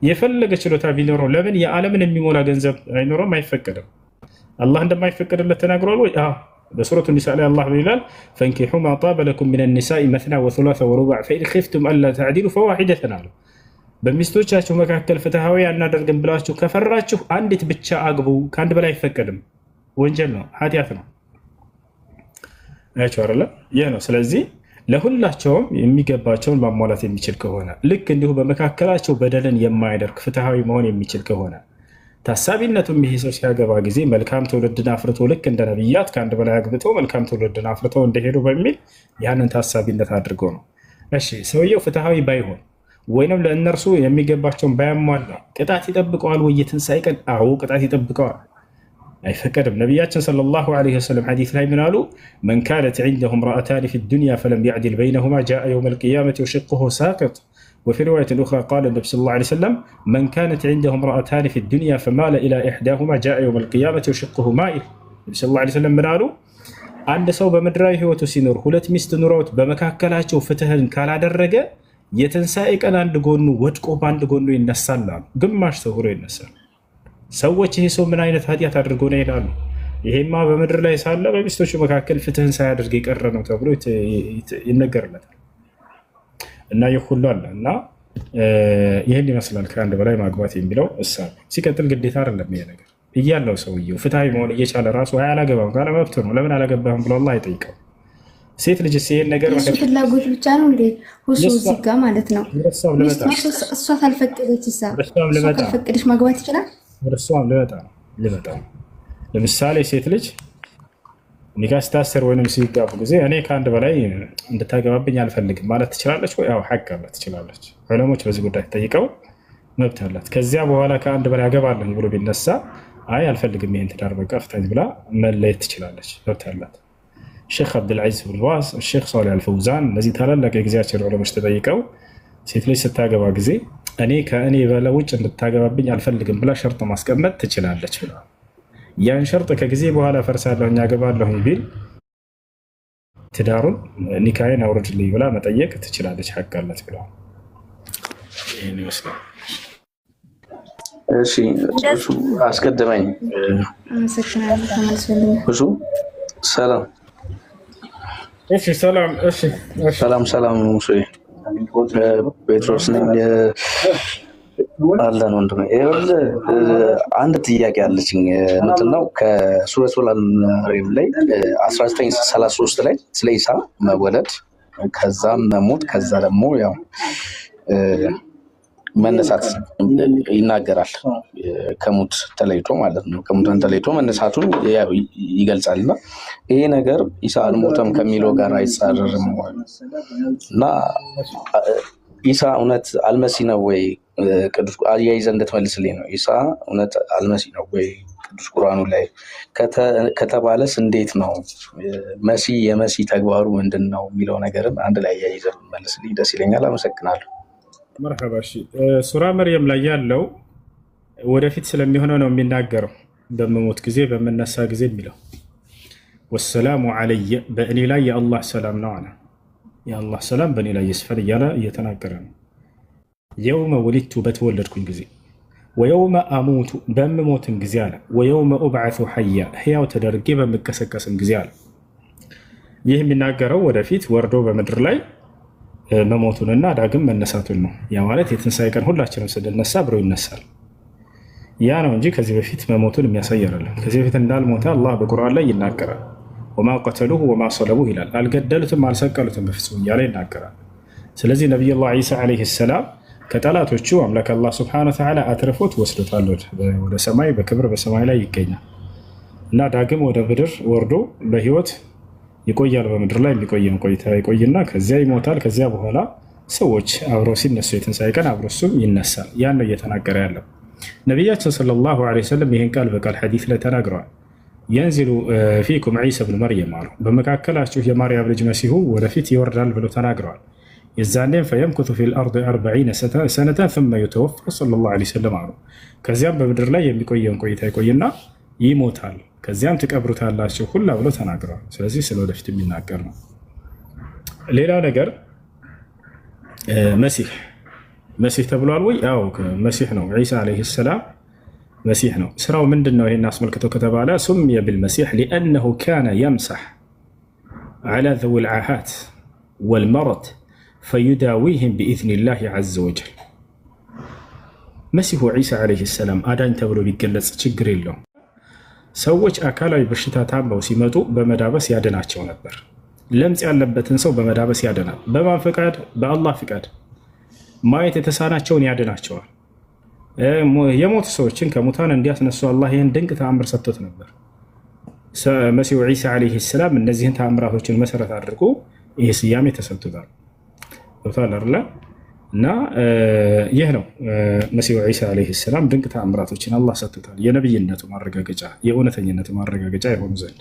የፈለገ ችሎታ ቢኖረው ለምን የዓለምን የሚሞላ ገንዘብ አይኖረውም? አይፈቀድም። አላህ እንደማይፈቀድለት ተናግሯል ወይ? በሱረቱ ኒሳ ላይ አላህ ይላል ፈንኪሑ ማ ጣበ ለኩም ሚነ ኒሳኢ መስና ወሱላሰ ወሩባዕ ፈኢን ኺፍቱም አላ ተዕዲሉ ፈዋሒደተን አሉ። በሚስቶቻችሁ መካከል ፍትሃዊ አናደርግም ብላችሁ ከፈራችሁ አንዲት ብቻ አግቡ። ከአንድ በላይ አይፈቀድም። ወንጀል ነው፣ ኃጢአት ነው። አያችሁ አይደለ? ይህ ነው። ስለዚህ ለሁላቸውም የሚገባቸውን ማሟላት የሚችል ከሆነ ልክ እንዲሁ በመካከላቸው በደልን የማያደርግ ፍትሃዊ መሆን የሚችል ከሆነ ታሳቢነቱም ይሄ ሰው ሲያገባ ጊዜ መልካም ትውልድን አፍርቶ ልክ እንደ ነቢያት ከአንድ በላይ አግብተው መልካም ትውልድን አፍርተው እንደሄዱ በሚል ያንን ታሳቢነት አድርጎ ነው። እሺ ሰውየው ፍትሃዊ ባይሆን ወይንም ለእነርሱ የሚገባቸውን ባያሟላ ቅጣት ይጠብቀዋል ወይ? የትንሣኤ ቀን? አዎ ቅጣት ይጠብቀዋል። አይፈቀድም። ነቢያችን ሰለላሁ ዐለይሂ ወሰለም ሐዲስ ላይ ምን አሉ? መን ካነት ዐንደሁ እምረአታኒ ፊ ዱንያ ፈለም ያዕድል በይነሁማ ጃአ የውመል ቂያመቲ ወሽቁሁ ሳቂጥ وفي رواية أخرى قال النبي صلى الله عليه وسلم من كانت عنده امرأتان في الدنيا فمال إلى إحداهما جاء يوم القيامة وشقه مائل. النبي صلى الله عليه وسلم من قالوا عند ሰው በምድራዊ ህይወቱ ሲኖር ሁለት ሚስት ኑረውት በመካከላቸው ፍትህን ካላደረገ የትንሣኤ ቀን አንድ ጎኑ ወድቆ በአንድ ጎኑ ይነሳል አሉ። ግማሽ ሰው ሆኖ ይነሳል። ሰዎች ይሄ ሰው ምን አይነት ኃጢአት አድርጎ ነው ይላሉ። ይሄማ በምድር ላይ ሳለ በሚስቶቹ መካከል ፍትህን ሳያደርግ የቀረ ነው ተብሎ ይነገርለታል። እና ይህ ሁሉ አለ እና ይህን ይመስላል ከአንድ በላይ ማግባት የሚለው እሳቤ። ሲቀጥል ግዴታ አይደለም ይሄ ነገር እያለው ሰውየው ፍትሃዊ መሆን እየቻለ ራሱ አላገባም ካለ መብት ነው። ለምን አላገባህም ብሎ አላህ አይጠይቀው። ሴት ልጅ ይሄን ነገር እሱ ፍላጎት ብቻ ነው እንዴ? ሁሱ እዚህ ጋር ማለት ነው። እሷ ካልፈቀደች ካልፈቀደች ማግባት ይችላል። እሷም ልመጣ ነው። ለምሳሌ ሴት ልጅ ኒካ ስታሰር ወይም ሲጋቡ ጊዜ እኔ ከአንድ በላይ እንድታገባብኝ አልፈልግም ማለት ትችላለች ወይ? አዎ ሐቅ አላት፣ ትችላለች። ዑለሞች በዚህ ጉዳይ ተጠይቀው መብት አላት። ከዚያ በኋላ ከአንድ በላይ አገባለሁ ብሎ ቢነሳ አይ አልፈልግም ይሄን ትዳር በቃ ፍታኝ ብላ መለየት ትችላለች፣ መብት አላት። ሼክ አብዱልዓዚዝ ብን ባዝ፣ ሼክ ሷሊህ አልፈውዛን እነዚህ ታላላቅ የጊዜያችን ዑለሞች ተጠይቀው ሴት ልጅ ስታገባ ጊዜ እኔ ከእኔ በላይ ውጭ እንድታገባብኝ አልፈልግም ብላ ሸርጥ ማስቀመጥ ትችላለች ብለዋል። ያን ሸርጥ ከጊዜ በኋላ ፈርሳለሁ አገባለሁ ቢል ትዳሩን ኒካዬን አውርድልኝ ብላ መጠየቅ ትችላለች፣ ሐቅ አላት ብለዋል። ይህን ይመስላል። እሺ እሱ አስቀድመኝ እሱ ሰላም ሰላም ሙሴ ጴጥሮስ ነኝ አለን ወንድሜ። አንድ ጥያቄ አለችኝ። ምንድን ነው ከሱረቱል አንዓም ላይ 1933 ላይ ስለ ኢሳ መወለድ ከዛም መሞት ከዛ ደግሞ ያው መነሳት ይናገራል። ከሙት ተለይቶ ማለት ነው። ከሙታን ተለይቶ መነሳቱን ይገልጻልና ይሄ ነገር ኢሳ አልሞተም ከሚለው ጋር አይጻረርም እና ኢሳ እውነት አልመሲ ነው ወይ? ቅዱስ አያይዘህ እንድትመልስልኝ ነው። ኢሳ እውነት አልመሲ ነው ወይ ቅዱስ ቁርአኑ ላይ ከተባለስ እንዴት ነው? መሲ የመሲ ተግባሩ ምንድን ነው የሚለው ነገርን አንድ ላይ አያይዘህ መልስልኝ ደስ ይለኛል። አመሰግናለሁ። መርሐባ። እሺ ሱራ መርየም ላይ ያለው ወደፊት ስለሚሆነው ነው የሚናገረው። በመሞት ጊዜ በመነሳ ጊዜ የሚለው ወሰላሙ ዐለየ በእኔ ላይ የአላህ ሰላም ነው አለ። የአላህ ሰላም በእኔ ላይ ይስፈን እያለ እየተናገረ ነው። የውመ ወሊድቱ በተወለድኩኝ ጊዜ፣ ወየውመ አሙቱ በምሞትም ጊዜ አለ። ወየውመ ኡብዐሱ ሐያ ሕያው ተደርጌ በምቀሰቀስም ጊዜ አለ። ይህ የሚናገረው ወደፊት ወርዶ በምድር ላይ መሞቱንና ዳግም መነሳቱን ነው። ያ ማለት የትንሣኤ ቀን ሁላችንም ስንነሳ አብሮ ይነሳል። ያ ነው እንጂ ከዚህ በፊት መሞቱን የሚያሳይ አይደለም። ከዚህ በፊት እንዳልሞተ አላህ በቁርአን ላይ ይናገራል። ወማ ቀተሉሁ ወማ ሰለቡሁ ይላል። አልገደሉትም አልሰቀሉትም በፍጹም እያለ ይናገራል። ስለዚህ ነቢዩላህ ዒሳ ዓለይሂ ሰላም ከጠላቶቹ አምላክ አላህ ሱብሓነሁ ወተዓላ አትርፎት ወስዶታል ወደ ሰማይ፣ በክብር በሰማይ ላይ ይገኛል እና ዳግም ወደ ምድር ወርዶ በህይወት ይቆያል። በምድር ላይ የሚቆየን ቆይታ ይቆይና ከዚያ ይሞታል። ከዚያ በኋላ ሰዎች አብረው ሲነሱ የትንሣኤ ቀን አብሮ እሱም ይነሳል። ያን ነው እየተናገረ ያለው። ነቢያችን ሰለላሁ ዐለይሂ ወሰለም ይህን ቃል በቃል ሐዲስ ላይ ተናግረዋል። የንዚሉ ፊኩም ዒሳ ብን መርየም አሉ። በመካከላችሁ የማርያም ልጅ መሲሁ ወደፊት ይወርዳል ብለው ተናግረዋል። የዛኔም ፈየምኩቱ ፊል አርድ 40 ሰነተን ثم يتوفى ሰለላሁ ዐለይሂ ወሰለም አሉ። ከዚያም በምድር ላይ የሚቆየውን ቆይታ ይቆይና ይሞታል። ከዚያም ትቀብሩታላችሁ ሁላ ብለው ተናግረዋል። ስለዚህ ስለ ወደፊት የሚናገር ነው። ሌላው ነገር መሲህ መሲህ ተብሏል ወይ? አዎ መሲህ ነው። ዒሳ ዓለይሂ ሰላም መሲህ ነው። ስራው ምንድን ነው? ይሄን አስመልክቶ ከተባለ ሱሚየ ቢልመሲህ ሊአነሁ ካነ የምሰሕ ዐላ ዘዊል ዓሃት ወልመረድ ፈዩዳዊህም ቢኢዝኒላሂ ዐዘ ወጀል። መሲሁ ዒሳ ዓለይሂ ሰላም አዳኝ ተብሎ ቢገለጽ ችግር የለውም። ሰዎች አካላዊ በሽታ ታመው ሲመጡ በመዳበስ ያድናቸው ነበር። ለምጽ ያለበትን ሰው በመዳበስ ያድናል። በማን ፍቃድ? በአላህ ፍቃድ። ማየት የተሳናቸውን ያድናቸዋል። የሞቱ ሰዎችን ከሙታን እንዲያስነሱ አላህ ይህን ድንቅ ተአምር ሰጥቶት ነበር። መሲሁ ዒሳ ዓለይሂ ሰላም እነዚህን ተአምራቶችን መሰረት አድርጎ ይህ ስያሜ ተሰጥቶታል። ገብቶሃል አይደለ? እና ይህ ነው መሲሁ ዒሳ ዓለይሂ ሰላም ድንቅ ተአምራቶችን አላህ ሰጥቶታል፣ የነብይነቱ ማረጋገጫ የእውነተኝነቱ ማረጋገጫ የሆኑ ዘንድ።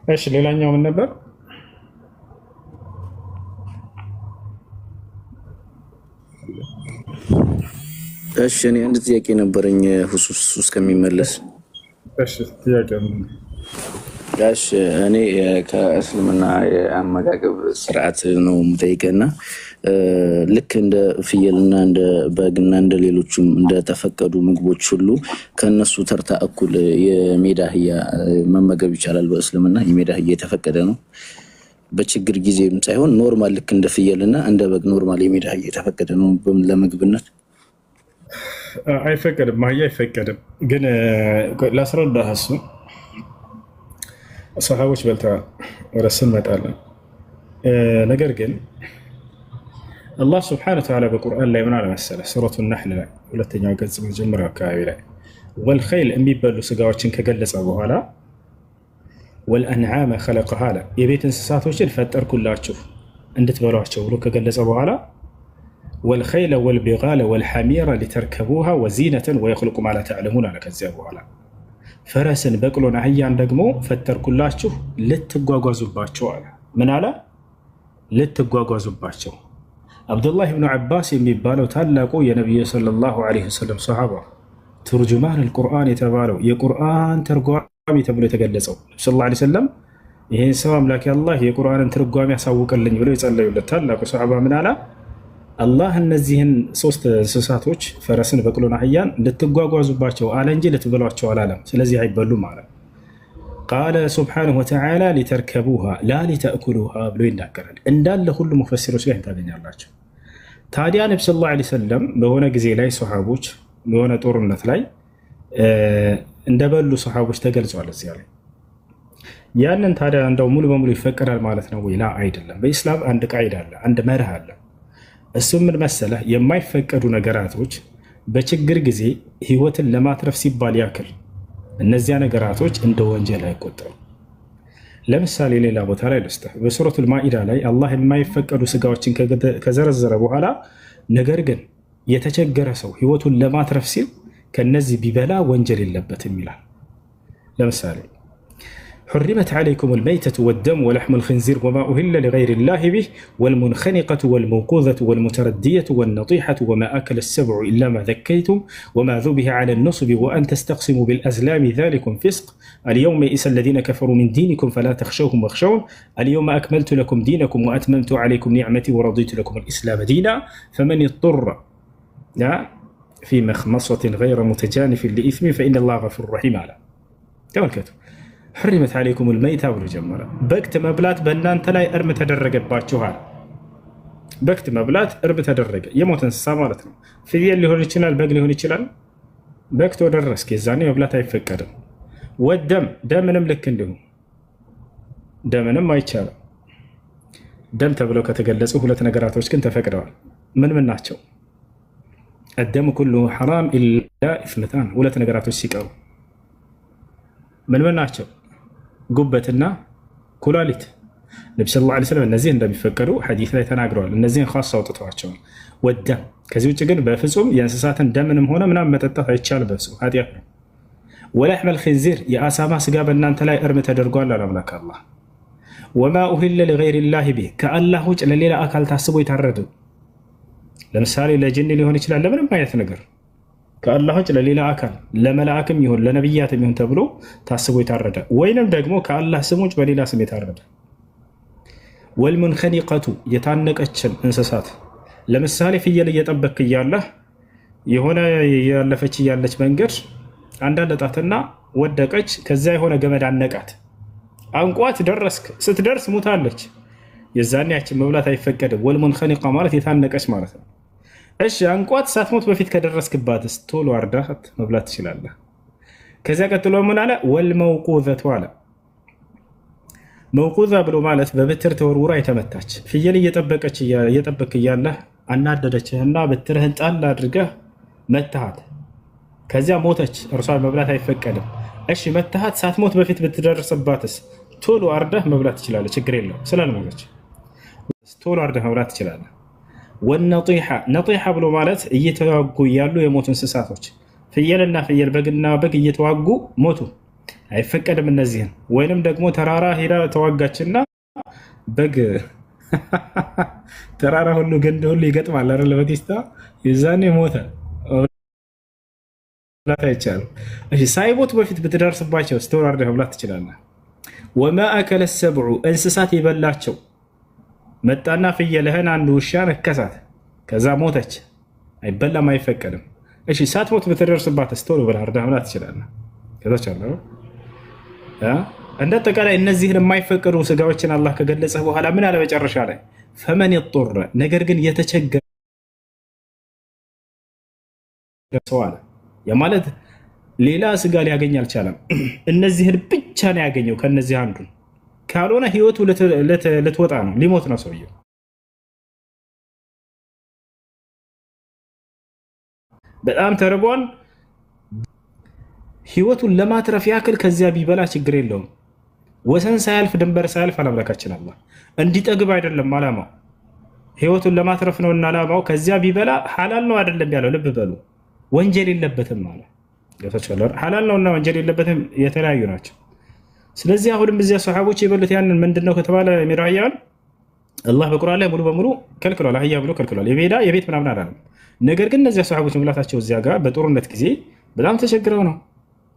እሺ ሌላኛው ምን ነበር? እሺ እኔ አንድ ጥያቄ ነበረኝ ሁሱስ እስከሚመለስ። እሺ ጥያቄ ምን? እሺ እኔ ከእስልምና የአመጋገብ ስርዓት ነው የምጠይቀና ልክ እንደ ፍየልና እንደ በግና እንደ ሌሎችም እንደተፈቀዱ ምግቦች ሁሉ ከነሱ ተርታ እኩል የሜዳ አህያ መመገብ ይቻላል በእስልምና? የሜዳ አህያ የተፈቀደ ነው በችግር ጊዜም ሳይሆን ኖርማል፣ ልክ እንደ ፍየልና እንደ በግ ኖርማል የሜዳ አህያ የተፈቀደ ነው ለምግብነት? አይፈቀድም። አህያ አይፈቀድም። ግን ላስረዳህ፣ እሱ ሰሃቦች በልተዋል፣ ወደ እሱ እንመጣለን። ነገር ግን አላህ ስብሐነሁ ወተዓላ በቁርአን ላይ ምን አለ መሰለህ? ሱረቱ ነሕል ላይ ሁለተኛው ገጽ መጀመሪያው አካባቢ ላይ ወልኸይል የሚበሉ ስጋዎችን ከገለጸ በኋላ ወልአንዓመ ኸለቀሃ አለ፣ የቤት እንስሳቶችን ፈጠርኩላችሁ እንድትበሏቸው ብሎ ከገለጸ በኋላ ወልኸይለ ወልቢጋለ ወልሐሚረ ሊተርከቡሃ ወዚነተን ወየኽሉቁ ማ ላ ተዕለሙን አለ። ከዚያ በኋላ ፈረስን፣ በቅሎን፣ አህያን ደግሞ ፈጠርኩላችሁ ልትጓጓዙባቸው አለ። ምን አለ? ልትጓጓዙባቸው። አብዱላህ ብኑ ዓባስ የሚባለው ታላቁ የነቢዩ ሰለላሁ ዐለይሂ ወሰለም ሰሃባ ቱርጁማን አልቁርአን የተባለው የቁርአን ተርጓሚ ተብሎ የተገለጸው ነቢ ሰለላሁ ዐለይሂ ወሰለም ይህን ሰው አምላክ አላህ የቁርአንን ትርጓሚ ያሳውቅልኝ ብሎ የጸለዩለት ታላቁ ሰሃባ ምን አለ? አላህ እነዚህን ሶስት እንስሳቶች ፈረስን፣ በቅሎን፣ አህያን ልትጓጓዙባቸው አለ እንጂ ልትበሏቸው አላለም። ስለዚህ አይበሉም አለ። ቃለ ሱብሓነሁ ወተዓላ ሊተርከቡሃ ላ ሊተእኩሉሃ ብሎ ይናገራል። እንዳለ ሁሉ ሙፈሲሮች ላይ ታገኛላቸው። ታዲያ ነቢ ሰለላሁ ዐለይሂ ወሰለም በሆነ ጊዜ ላይ ሰሃቦች በሆነ ጦርነት ላይ እንደበሉ ሰሃቦች ተገልጿል እዚያ ላይ። ያንን ታዲያ እንደው ሙሉ በሙሉ ይፈቀዳል ማለት ነው ወይ? ላ አይደለም። በኢስላም አንድ ቃይዳ አለ፣ አንድ መርህ አለ። እሱም ምን መሰለህ? የማይፈቀዱ ነገራቶች በችግር ጊዜ ህይወትን ለማትረፍ ሲባል ያክል እነዚያ ነገራቶች እንደ ወንጀል አይቆጠሩ። ለምሳሌ ሌላ ቦታ ላይ ልስጥህ። በሱረቱል ማኢዳ ላይ አላህ የማይፈቀዱ ስጋዎችን ከዘረዘረ በኋላ ነገር ግን የተቸገረ ሰው ህይወቱን ለማትረፍ ሲል ከነዚህ ቢበላ ወንጀል የለበትም ይላል። ለምሳሌ حرمت عليكم الميتة والدم ولحم الخنزير وما أهل لغير الله به والمنخنقة والموقوذة والمتردية والنطيحة وما أكل السبع إلا ما ذكيتم وما ذبح على النصب وأن تستقسموا بالأزلام ذلكم فسق اليوم يئس الذين كفروا من دينكم فلا تخشوهم واخشون اليوم أكملت لكم دينكم وأتممت عليكم نعمتي ورضيت لكم الإسلام دينا فمن اضطر في مخمصة غير متجانف لإثم فإن الله غفور رحيم. على تملكته حرمت عليكم الميتة ብሎ ጀመረ። በክት መብላት በእናንተ ላይ እርም ተደረገባችኋል። በክት መብላት እርም ተደረገ። የሞት እንስሳ ማለት ነው። ፍየል ሊሆን ይችላል፣ በግ ሊሆን ይችላል። በክት ወደረስክ የዛኔ መብላት አይፈቀድም። ወደም ደምንም ልክ እንዲሁ ደምንም አይቻልም። ደም ተብለው ከተገለጹ ሁለት ነገራቶች ግን ተፈቅደዋል። ምን ምን ናቸው? الدم كله حرام إلا اثنتان ሁለት ነገራቶች ሲቀሩ ምን ምን ናቸው? ጉበትና ኩላሊት። ነብዩ ሰለላሁ ዐለይሂ ወሰለም እነዚህ እንደሚፈቀዱ ሐዲስ ላይ ተናግረዋል። እነዚህን ኻስ አውጥተዋቸዋል። ወደም ከዚህ ውጭ ግን በፍጹም የእንስሳትን ደምንም ሆነ ምናምን መጠጣት አይቻልም። በፍጹም ኃጢአት ነው። ወለሕመል ኺንዚር የአሳማ ስጋ በእናንተ ላይ እርም ተደርጓል አለ አምላክ አላህ። ወማ ኡሂለ ሊገይሪላሂ ቢህ ከአላህ ውጭ ለሌላ አካል ታስቦ የታረዱ ለምሳሌ ለጅን ሊሆን ይችላል፣ ለምንም አይነት ነገር ከአላህ ውጭ ለሌላ አካል ለመላእክም ይሁን ለነብያትም ይሁን ተብሎ ታስቦ የታረደ ወይንም ደግሞ ከአላህ ስም ውጭ በሌላ ስም የታረደ። ወልሙንኸኒቀቱ የታነቀችን እንስሳት ለምሳሌ ፍየል እየጠበክ እያለህ የሆነ ያለፈች እያለች መንገድ አንዳለጣትና ወደቀች። ከዚያ የሆነ ገመድ አነቃት፣ አንቋት ደረስክ። ስትደርስ ሙታለች። የዛኔ ያችን መብላት አይፈቀድም። ወልሙንኸኒቃ ማለት የታነቀች ማለት ነው። እሺ አንቋት ሳትሞት በፊት ከደረስክባትስ ቶሎ አርዳት መብላት ትችላለህ። ከዚያ ቀጥሎ ምን አለ? ወልመውቁዘቱ አለ። መውቁዛ ብሎ ማለት በብትር ተወርውራ የተመታች ፍየል እየጠበክ እያለህ አናደደችህና ብትርህን ጣል አድርገህ መታሃት፣ ከዚያ ሞተች። እርሷን መብላት አይፈቀድም። እሺ መታሃት ሳትሞት በፊት ብትደርስባትስ ቶሎ አርደህ መብላት ትችላለህ፣ ችግር የለውም። ስላልሞተች ቶሎ አርደህ መብላት ትችላለህ። ነጢሓ ብሎ ማለት እየተዋጉ ያሉ የሞቱ እንስሳቶች ፍየልና ፍየል በግና በግ እየተዋጉ ሞቱ፣ አይፈቀድም እነዚህን። ወይንም ደግሞ ተራራ ሄዳ ተዋጋችና በግ ተራራ ሁሉ ገንድ ሁሉ ይገጥማል አይደል? በቴስታ የዛኔ ሞተ፣ አይቻልም። እሺ ሳይሞት በፊት ብትደርስባቸው ቶሎ አርደህ መብላት ትችላለህ። ወማ አከለ ሰብዑ እንስሳት የበላቸው መጣና ፍየልህን አንድ ውሻ ነከሳት፣ ከዛ ሞተች፣ አይበላም፣ አይፈቀድም። እሺ ሳትሞት ብትደርስባትስ ቶሎ ብለህ አርደህ መብላት ትችላለህ። ከዛች አለ እንደ አጠቃላይ እነዚህን የማይፈቀዱ ስጋዎችን አላህ ከገለጸ በኋላ ምን አለ መጨረሻ ላይ? ፈመን ይጦረ ነገር ግን የተቸገረ ሰው አለ። የማለት ሌላ ስጋ ሊያገኝ አልቻለም፣ እነዚህን ብቻ ነው ያገኘው። ከነዚህ አንዱ ካልሆነ ህይወቱ ልትወጣ ነው፣ ሊሞት ነው ሰውየው። በጣም ተርቧል። ህይወቱን ለማትረፍ ያክል ከዚያ ቢበላ ችግር የለውም። ወሰን ሳያልፍ ድንበር ሳያልፍ አላምላካችን አላህ እንዲጠግብ አይደለም አላማው፣ ህይወቱን ለማትረፍ ነውና አላማው። ከዚያ ቢበላ ሐላል ነው አይደለም ያለው፣ ልብ በሉ፣ ወንጀል የለበትም ማለት ሐላል ነውና ወንጀል የለበትም የተለያዩ ናቸው። ስለዚህ አሁንም እዚያ ሰሃቦች የበሉት ያንን ምንድነው ከተባለ ሚራያን አላህ በቁርአን ላይ ሙሉ በሙሉ ከልክሏል። አህያ ብሎ ከልክሏል። የሜዳ የቤት ምናምን አላለም። ነገር ግን እነዚያ ሰሃቦች መብላታቸው እዚያ ጋር በጦርነት ጊዜ በጣም ተቸግረው ነው።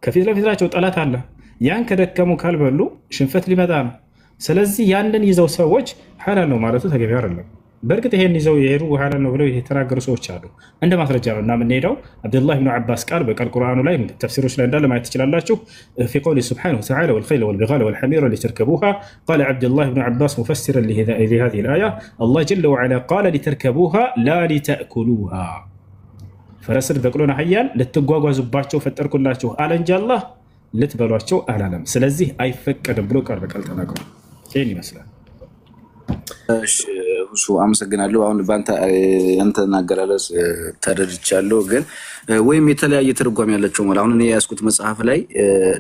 ከፊት ለፊታቸው ጠላት አለ። ያን ከደከሙ ካልበሉ ሽንፈት ሊመጣ ነው። ስለዚህ ያንን ይዘው ሰዎች ሐላል ነው ማለቱ ተገቢ አይደለም። በእርግጥ ይሄን ይዘው የሄዱ ሐላል ነው ብለው የተናገሩ ሰዎች አሉ። እንደ ማስረጃ ነው እና የምንሄደው አብዱላህ ብን ዓባስ ቃል በቃል ቁርአኑ ላይ ተፍሲሮች ላይ እንዳለ ማየት ትችላላችሁ። ፊ ቀውሊ ሱብሓነሁ ወተዓላ ወልኸይለ ወልቢጋለ ወልሐሚረ ሊተርከቡሃ ቃለ ዓብዱላህ ብን ዓባስ ሙፈሲረን ሊሃዚሂ ልአያ አላህ ጀለ ወዐላ ቃለ ሊተርከቡሃ ላ ሊተእኩሉሃ ፈረስን በቅሎን አህያን ልትጓጓዙባቸው ፈጠርኩላችሁ አለ እንጂ አላህ ልትበሏቸው አላለም። ስለዚህ አይፈቀድም ብሎ ቃል በቃል ተናግሯል። ይህን ይመስላል። ሁሱ አመሰግናለሁ። አሁን በአንተ አገላለጽ ተረድቻለሁ፣ ግን ወይም የተለያየ ትርጓሜ ያላቸው ማለት አሁን እኔ የያዝኩት መጽሐፍ ላይ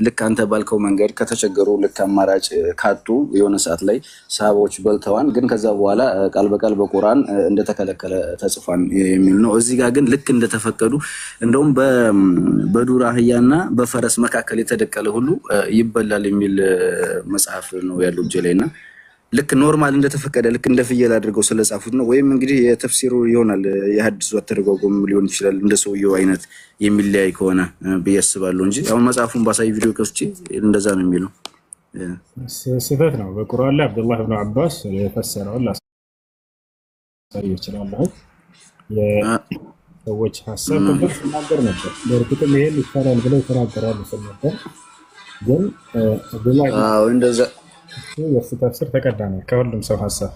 ልክ አንተ ባልከው መንገድ ከተቸገሩ ልክ አማራጭ ካጡ የሆነ ሰዓት ላይ ሰሃቦች በልተዋን፣ ግን ከዛ በኋላ ቃል በቃል በቁርአን እንደተከለከለ ተጽፏን የሚል ነው። እዚህ ጋር ግን ልክ እንደተፈቀዱ እንደውም በዱር አህያና በፈረስ መካከል የተደቀለ ሁሉ ይበላል የሚል መጽሐፍ ነው ያለው እጄ ላይ እና ልክ ኖርማል እንደተፈቀደ ልክ እንደ ፍየል አድርገው ስለጻፉት ነው። ወይም እንግዲህ የተፍሲሩ ይሆናል የሐዲሱ አተረጓጎም ሊሆን ይችላል እንደ ሰውየው አይነት የሚለያይ ከሆነ ብዬ አስባለሁ እንጂ አሁን መጽሐፉን ባሳይ ቪዲዮ ከፍቼ እንደዛ ነው የሚለው። ስህተት ነው። በቁርአን ላይ አብዱላህ ብን ዓባስ የፈሰረውን ላሳይ ይችላል። የሰዎች ሀሳብ ከብር ሲናገር ነበር። በእርግጥም ይሄን ይቻላል ብለው ይተናገራሉ ነበር። ግን እንደዛ የእሱ ተፍሲር ተቀዳሚ ከሁሉም ሰው ሀሳብ።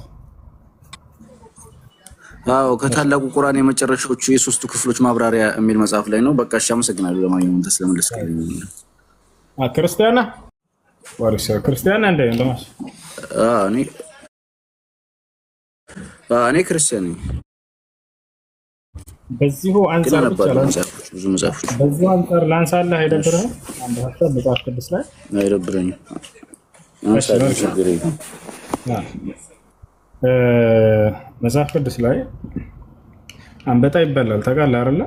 አዎ ከታላቁ ቁርአን የመጨረሻዎቹ የሶስቱ ክፍሎች ማብራሪያ የሚል መጽሐፍ ላይ ነው። በቃ እሺ፣ አመሰግናለሁ። ለማንኛውም ተስለምልስከኝ ክርስቲያና ወርሰ ክርስቲያና እንደ እንደማሽ እኔ ክርስቲያን ነኝ። በዚሁ አንፃር ብቻ ብዙ መጽሐፎች በዚሁ አንፃር ላንሳለህ። አይደብርህም? አንድ ሀሳብ መጽሐፍ ቅዱስ ላይ አይደብረኝም። መጽሐፍ ቅዱስ ላይ አንበጣ ይበላል ታውቃለህ አይደለ?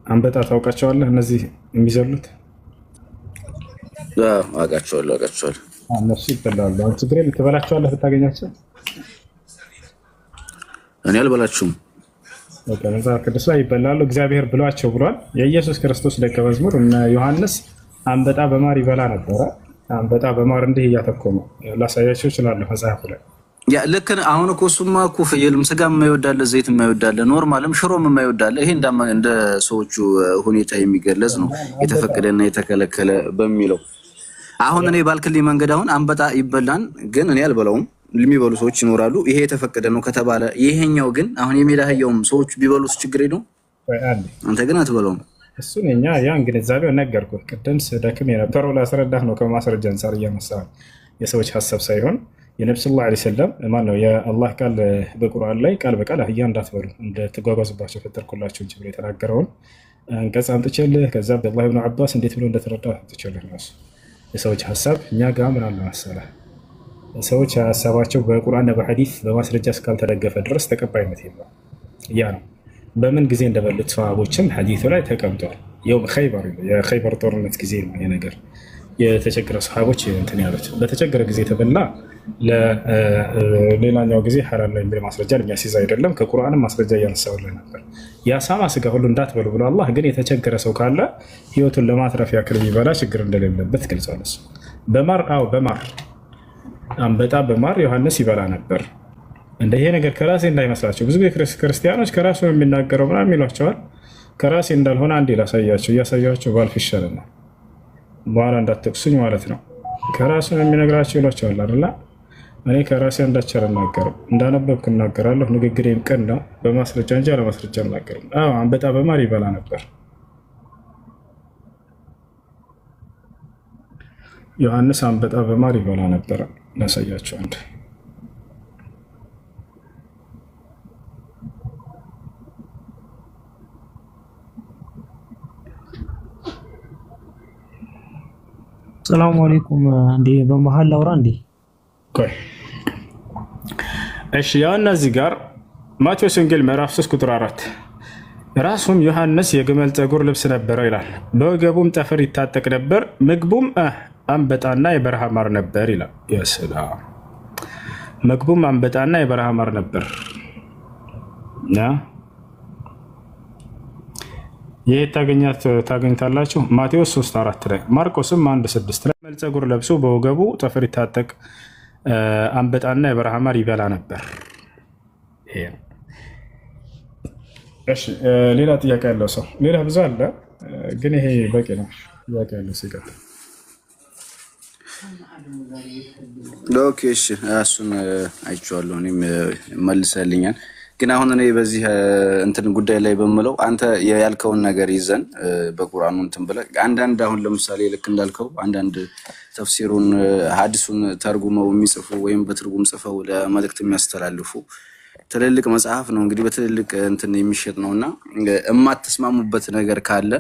አንበጣ ታውቃቸዋለህ? እነዚህ የሚዘሉት አውቃቸዋለሁ። እነሱ ይበላሉ። አሁን ችግር የለም ትበላቸዋለህ ብታገኛቸው። እኔ አልበላችሁም። መጽሐፍ ቅዱስ ላይ ይበላሉ። እግዚአብሔር ብሏቸው ብሏል። የኢየሱስ ክርስቶስ ደቀ መዝሙር እነ ዮሐንስ አንበጣ በማር ይበላ ነበረ። አንበጣ በማር እንዲህ እያተኮመ ላሳያቸው እችላለሁ መጽሐፉ ላይ። ያ ልክ አሁን እኮ እሱማ እኮ ፍየልም ስጋም የማይወዳለ ዘይት የማይወዳለ ኖርማልም ሽሮም የማይወዳለ ይሄ እንደ ሰዎቹ ሁኔታ የሚገለጽ ነው የተፈቀደና የተከለከለ በሚለው። አሁን እኔ ባልክልኝ መንገድ አሁን አንበጣ ይበላን ግን እኔ አልበላውም የሚበሉ ሰዎች ይኖራሉ። ይሄ የተፈቀደ ነው ከተባለ ይሄኛው ግን አሁን የሜዳ አህያውም ሰዎች ቢበሉስ ችግር የለውም። አንተ ግን አትበላውም። እሱን እኛ ያን ግንዛቤው ነገርኩህ ቅድም ስደክም የነበረው ላስረዳህ ነው ከማስረጃ አንፃር እያነሳህ የሰዎች ሀሳብ ሳይሆን የነብዩ ሰለላሁ ዐለይሂ ወሰለም ማን ነው የአላህ ቃል በቁርአን ላይ ቃል በቃል አህያ እንዳትበሉ እንደተጓጓዙባቸው ፈጠርኩላችሁ እንጂ ብሎ የተናገረውን አንቀጽ አምጥቼልህ ከዛ አብዱላህ ኢብኑ አባስ እንዴት ብሎ እንደተረዳ አምጥቼልህ ነው። የሰዎች ሀሳብ እኛ ጋር ምን አለ መሰለህ ሰዎች ሀሳባቸው በቁርአንና በሐዲስ በማስረጃ እስካልተደገፈ ድረስ ተቀባይነት የለውም። ያ ነው በምን ጊዜ እንደበሉት ሰሃቦችም ሐዲሱ ላይ ተቀምጧል። የውም ኸይበር የኸይበር ጦርነት ጊዜ ነው ይሄ ነገር የተቸገረ ሰሃቦች እንትን ያሉት በተቸገረ ጊዜ ተበላ ለሌላኛው ጊዜ ሐራም ነው የሚል ማስረጃ የሚያስይዝ አይደለም። ከቁርአንም ማስረጃ እያነሳሁልህ ነበር። የአሳማ ስጋ ሁሉ እንዳትበሉ ብሎ አላህ ግን የተቸገረ ሰው ካለ ህይወቱን ለማትረፍ ያክል ቢበላ ችግር እንደሌለበት ገልጿል። እሱ በማር በማር አንበጣ በማር ዮሐንስ ይበላ ነበር። እንደ ይሄ ነገር ከራሴ እንዳይመስላቸው ብዙ ክርስቲያኖች ከራሱ የሚናገረው ምናምን ይሏቸዋል። ከራሴ እንዳልሆነ አንዴ ላሳያቸው እያሳያቸው ባልፍ ይሻለናል በኋላ እንዳትጠቅሱኝ ማለት ነው። ከራሱ የሚነግራቸው ይሏቸዋል አይደል? እኔ ከራሴ አንዳች አልናገርም እንዳነበብኩ እናገራለሁ። ንግግሬም ቀን ነው በማስረጃ እንጂ አለማስረጃ አልናገርም። አንበጣ በማር ይበላ ነበር። ዮሐንስ አንበጣ በማር ይበላ ነበር። ላሳያቸው አንድ ሰላም አለይኩም። እንዴ በመሃል ላውራ እንዴ? ቆይ እሺ። ያው እነዚህ ጋር ማቴዎስ ወንጌል ምዕራፍ 3 ቁጥር 4 ራሱም ዮሐንስ የግመል ፀጉር ልብስ ነበረው ይላል። በወገቡም ጠፍር ይታጠቅ ነበር። ምግቡም አንበጣና የበረሃ ማር ነበር ይላል። የሰላም ምግቡም አንበጣና የበረሃ ማር ነበር። ይህ ታገኝታላችሁ ማቴዎስ 3:4 ላይ፣ ማርቆስም 1:6 ላይ ግመል ፀጉር ለብሶ በወገቡ ጠፍር ይታጠቅ አንበጣና የበረሃ ማር ይበላ ነበር። ሌላ ጥያቄ ያለው ሰው? ሌላ ብዙ አለ ግን ይሄ በቂ ነው። ጥያቄ ያለው ሲቀጥል ኦኬ። እሺ እሱን አይቼዋለሁ እኔም መልሰልኛል። ግን አሁን እኔ በዚህ እንትን ጉዳይ ላይ በምለው አንተ ያልከውን ነገር ይዘን በቁርአኑ እንትን ብለህ አንዳንድ አሁን ለምሳሌ ልክ እንዳልከው አንዳንድ ተፍሲሩን ሐዲሱን ተርጉመው የሚጽፉ ወይም በትርጉም ጽፈው ለመልእክት የሚያስተላልፉ ትልልቅ መጽሐፍ ነው እንግዲህ በትልልቅ እንትን የሚሸጥ ነውና የማትስማሙበት ነገር ካለ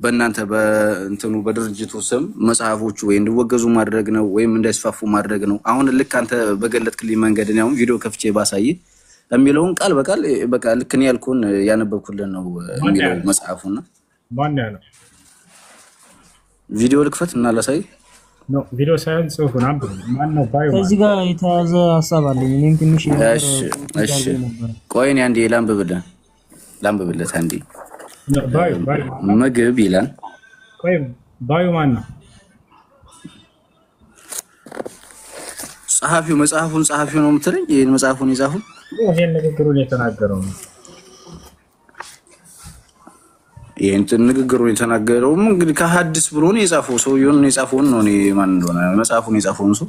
በእናንተ በእንትኑ በድርጅቱ ስም መጽሐፎቹ ወይ እንዲወገዙ ማድረግ ነው ወይም እንዳይስፋፉ ማድረግ ነው። አሁን ልክ አንተ በገለጥክልኝ መንገድ ነው ቪዲዮ ከፍቼ ባሳይ የሚለውን ቃል በቃል በቃ ልክ ነው ያልኩን ያነበብኩልን ነው የሚለው መጽሐፉና ማን ያለው ቪዲዮ ልክፈት እና ላሳይ ነው። ቪዲዮ ሳይሆን ጽሁፉን አንብብ። ማን ነው ባዩ? እዚህ ጋር የተያዘ ሐሳብ አለኝ እኔም ትንሽ እሺ ቆይ እኔ አንዴ ላንብብለት አንዴ ባዩ ምግብ ይላል። ቆይ ባዩ ማን ነው? ጸሐፊው መጽሐፉን ጸሐፊው ነው የምትለኝ? ይሄን መጽሐፉን ይጻፉ ይሄን ንግግሩን የተናገረው ነው። ይሄን ንግግሩን የተናገረው እንግዲህ ከሐዲስ ብሎ ነው የጻፈው። ሰውየውን ነው የጻፈው ነው እኔ ማን እንደሆነ መጽሐፉን የጻፈውን ሰው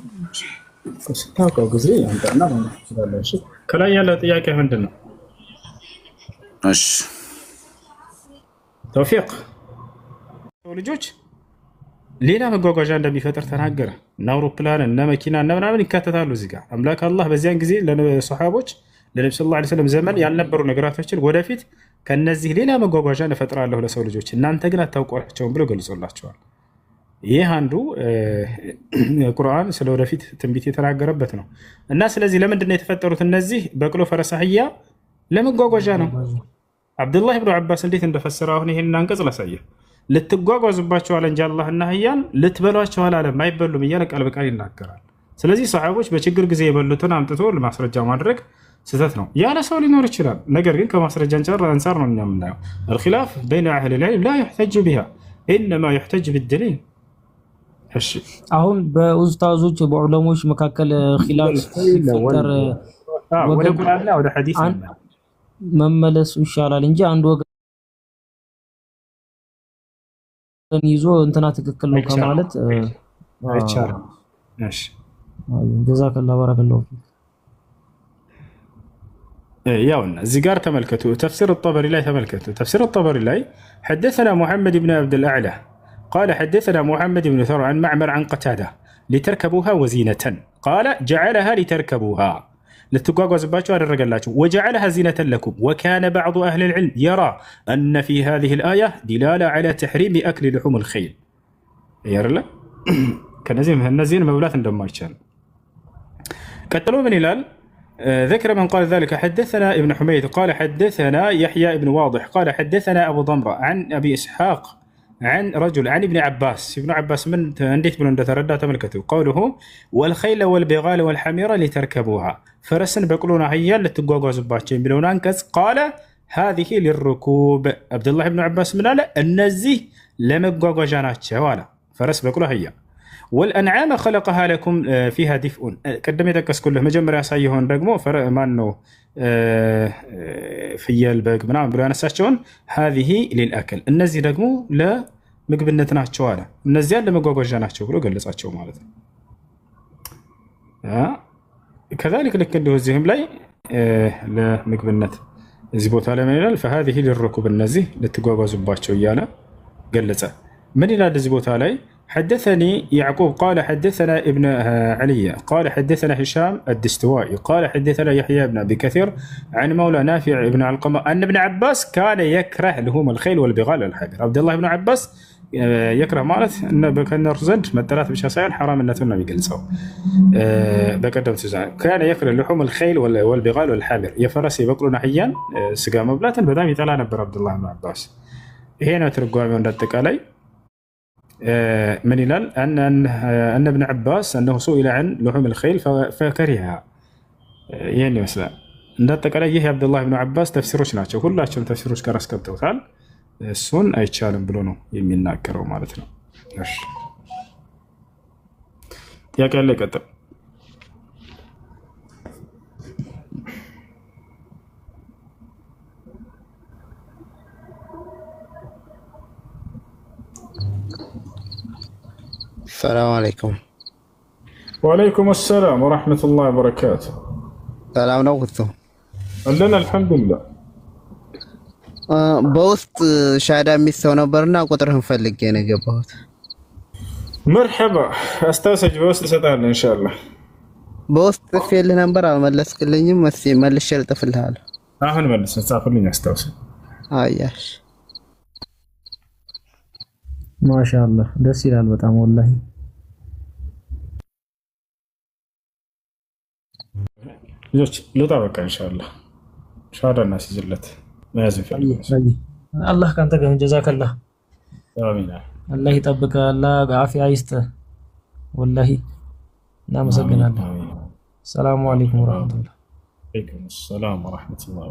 ስታውቀው ጊዜ አንተና ማለት ይችላል። እሺ ከላይ ያለው ጥያቄ ምንድን ነው? እሺ ተውፊቅ ሰው ልጆች ሌላ መጓጓዣ እንደሚፈጥር ተናገረ። እና አውሮፕላን እና መኪና እና ምናምን ይካተታሉ እዚህ ጋር። አምላክ አላህ በዚያን ጊዜ ለሰሃቦች ለነብዩ ሰለላሁ ዐለይሂ ወሰለም ዘመን ያልነበሩ ነገራቶችን ወደፊት ከነዚህ ሌላ መጓጓዣ እፈጥራለሁ ለሰው ልጆች እናንተ ግን አታውቋቸውም ብሎ ገልጾላቸዋል። ይህ አንዱ ቁርአን ስለ ወደፊት ትንቢት የተናገረበት ነው። እና ስለዚህ ለምንድን ነው የተፈጠሩት እነዚህ በቅሎ፣ ፈረስ፣ አህያ? ለመጓጓዣ ነው። አብዱላህ ብኑ አባስ እንዴት እንደፈሰረ አሁን ይሄንን አንቀጽ ላሳየህ። ልትጓጓዙባቸው አለ እንጂ አላህና አህያን ልትበሏቸው አላለም፣ አይበሉም እያለ ቃል በቃል ይናገራል። ስለዚህ ሰሃቦች በችግር ጊዜ የበሉትን አምጥቶ ለማስረጃ ማድረግ ስህተት ነው። ያለ ሰው ሊኖር ይችላል። ነገር ግን ከማስረጃ አንፃር ነው እኛ የምናየው። الخلاف بين اهل العلم لا يحتج بها انما يحتج بالدليل እሺ አሁን በኡስታዞች በዑለሞች መካከል ኺላፍ ሲፈጠር ወደ ቁርአንና ወደ ሐዲስ መመለስ ይሻላል እንጂ አንድ ወገን ይዞ እንትና ትክክል ነው ከማለት አይቻልም። እሺ ጀዛከላሁ ባረከላሁ ياونا زيجار تملكته تفسير الطبري لا تملكته تفسير الطبري لا حدثنا محمد بن عبد الأعلى قال حدثنا محمد بن ثور عن معمر عن قتادة لتركبوها وزينة قال جعلها لتركبوها لتقاقوا زباتوا على الرجل وجعلها زينة لكم وكان بعض أهل العلم يرى أن في هذه الآية دلالة على تحريم أكل لحوم الخيل يرلا كنزين مولات دماغ قتلوا من هلال ذكر من قال ذلك حدثنا ابن حميد قال حدثنا يحيى بن واضح قال حدثنا أبو ضمرة عن أبي إسحاق عن رجل عن ابن عباس من انديت من تردى تملكته قوله والخيل والبغال والحمير لتركبوها فرسن بقولون هيا لتقوقوا زباتين بلون أنكس قال هذه للركوب عبد الله بن عباس من قال النزي لم يقوقوا جانات شوالا فرس بقولوا هيا والأنعام خلقها لكم فيها دفء قدم يتكس كله مجمر يسايهون رقمو ما انه فيال بق منام بلو انساچون هذه للأكل النزي رقمو لا مقبنتناچو አለ እነዚያ ለመጓጓዣ ናቸው ብሎ ገለጻቸው ማለት ነው كذلك لك እንደው እዚህም ላይ ለምግብነት እዚህ ቦታ ላይ ምን ይላል فهذه للركوب النزي ለተጓጓዙባቸው እያለ ገለጸ ምን ይላል እዚህ ቦታ ላይ حدثني يعقوب قال حدثنا ابن علي قال حدثنا هشام الدستوائي قال حدثنا يحيى بن أبي كثير عن مولى نافع بن علقمة أن ابن عباس كان يكره لحوم الخيل والبغال والحمير عبد الله بن عباس يكره مالت أن بكن رزنت مثلات بشاسين حرام الناس النبي جلسوا بقدم سوزان كان يكره لحوم الخيل والبغال والحمير يا فرسي بقولنا حيان سقام بلاتن بدام يطلع نبر عبد الله بن عباس هنا ترجع من ذلك علي من هلال أن ابن عباس أنه سئل عن لحوم الخيل فكرهها يعني مثلا ندتك عليه عبد الله بن عباس تفسيروش ناتشو كلهم تفسيروش كراس كبتوتال السون أي تشالن بلونو يمينا كرو مالتنا إيش يا كله كتب السلام عليكم. وعليكم السلام ورحمة الله وبركاته. سلام نوكتو. لنا الحمد لله. بوست شهادة ميسو نبرنا قطرهم فلق يعني قبوت. مرحبا استاذ بوست ستان ان شاء الله. بوست في اللي نمبر ملس كلني مسي ملس شرطة في الحال. هن ملس نسافر لي استاذ. ياش. ما شاء الله دس ይላል በጣም والله ልጆች ልውጣ በቃ ኢንሻአላህ ሻዳ እናስይዝለት መያዝ ይፈልጋል አላህ ካንተ ጋር ጀዛከላህ አሚን አላህ ይጠብቅ አላህ በአፊያ ይስጥ والله እናመሰግናለን ሰላም አለይኩም ወራህመቱላህ ወአለይኩም ሰላም ወራህመቱላህ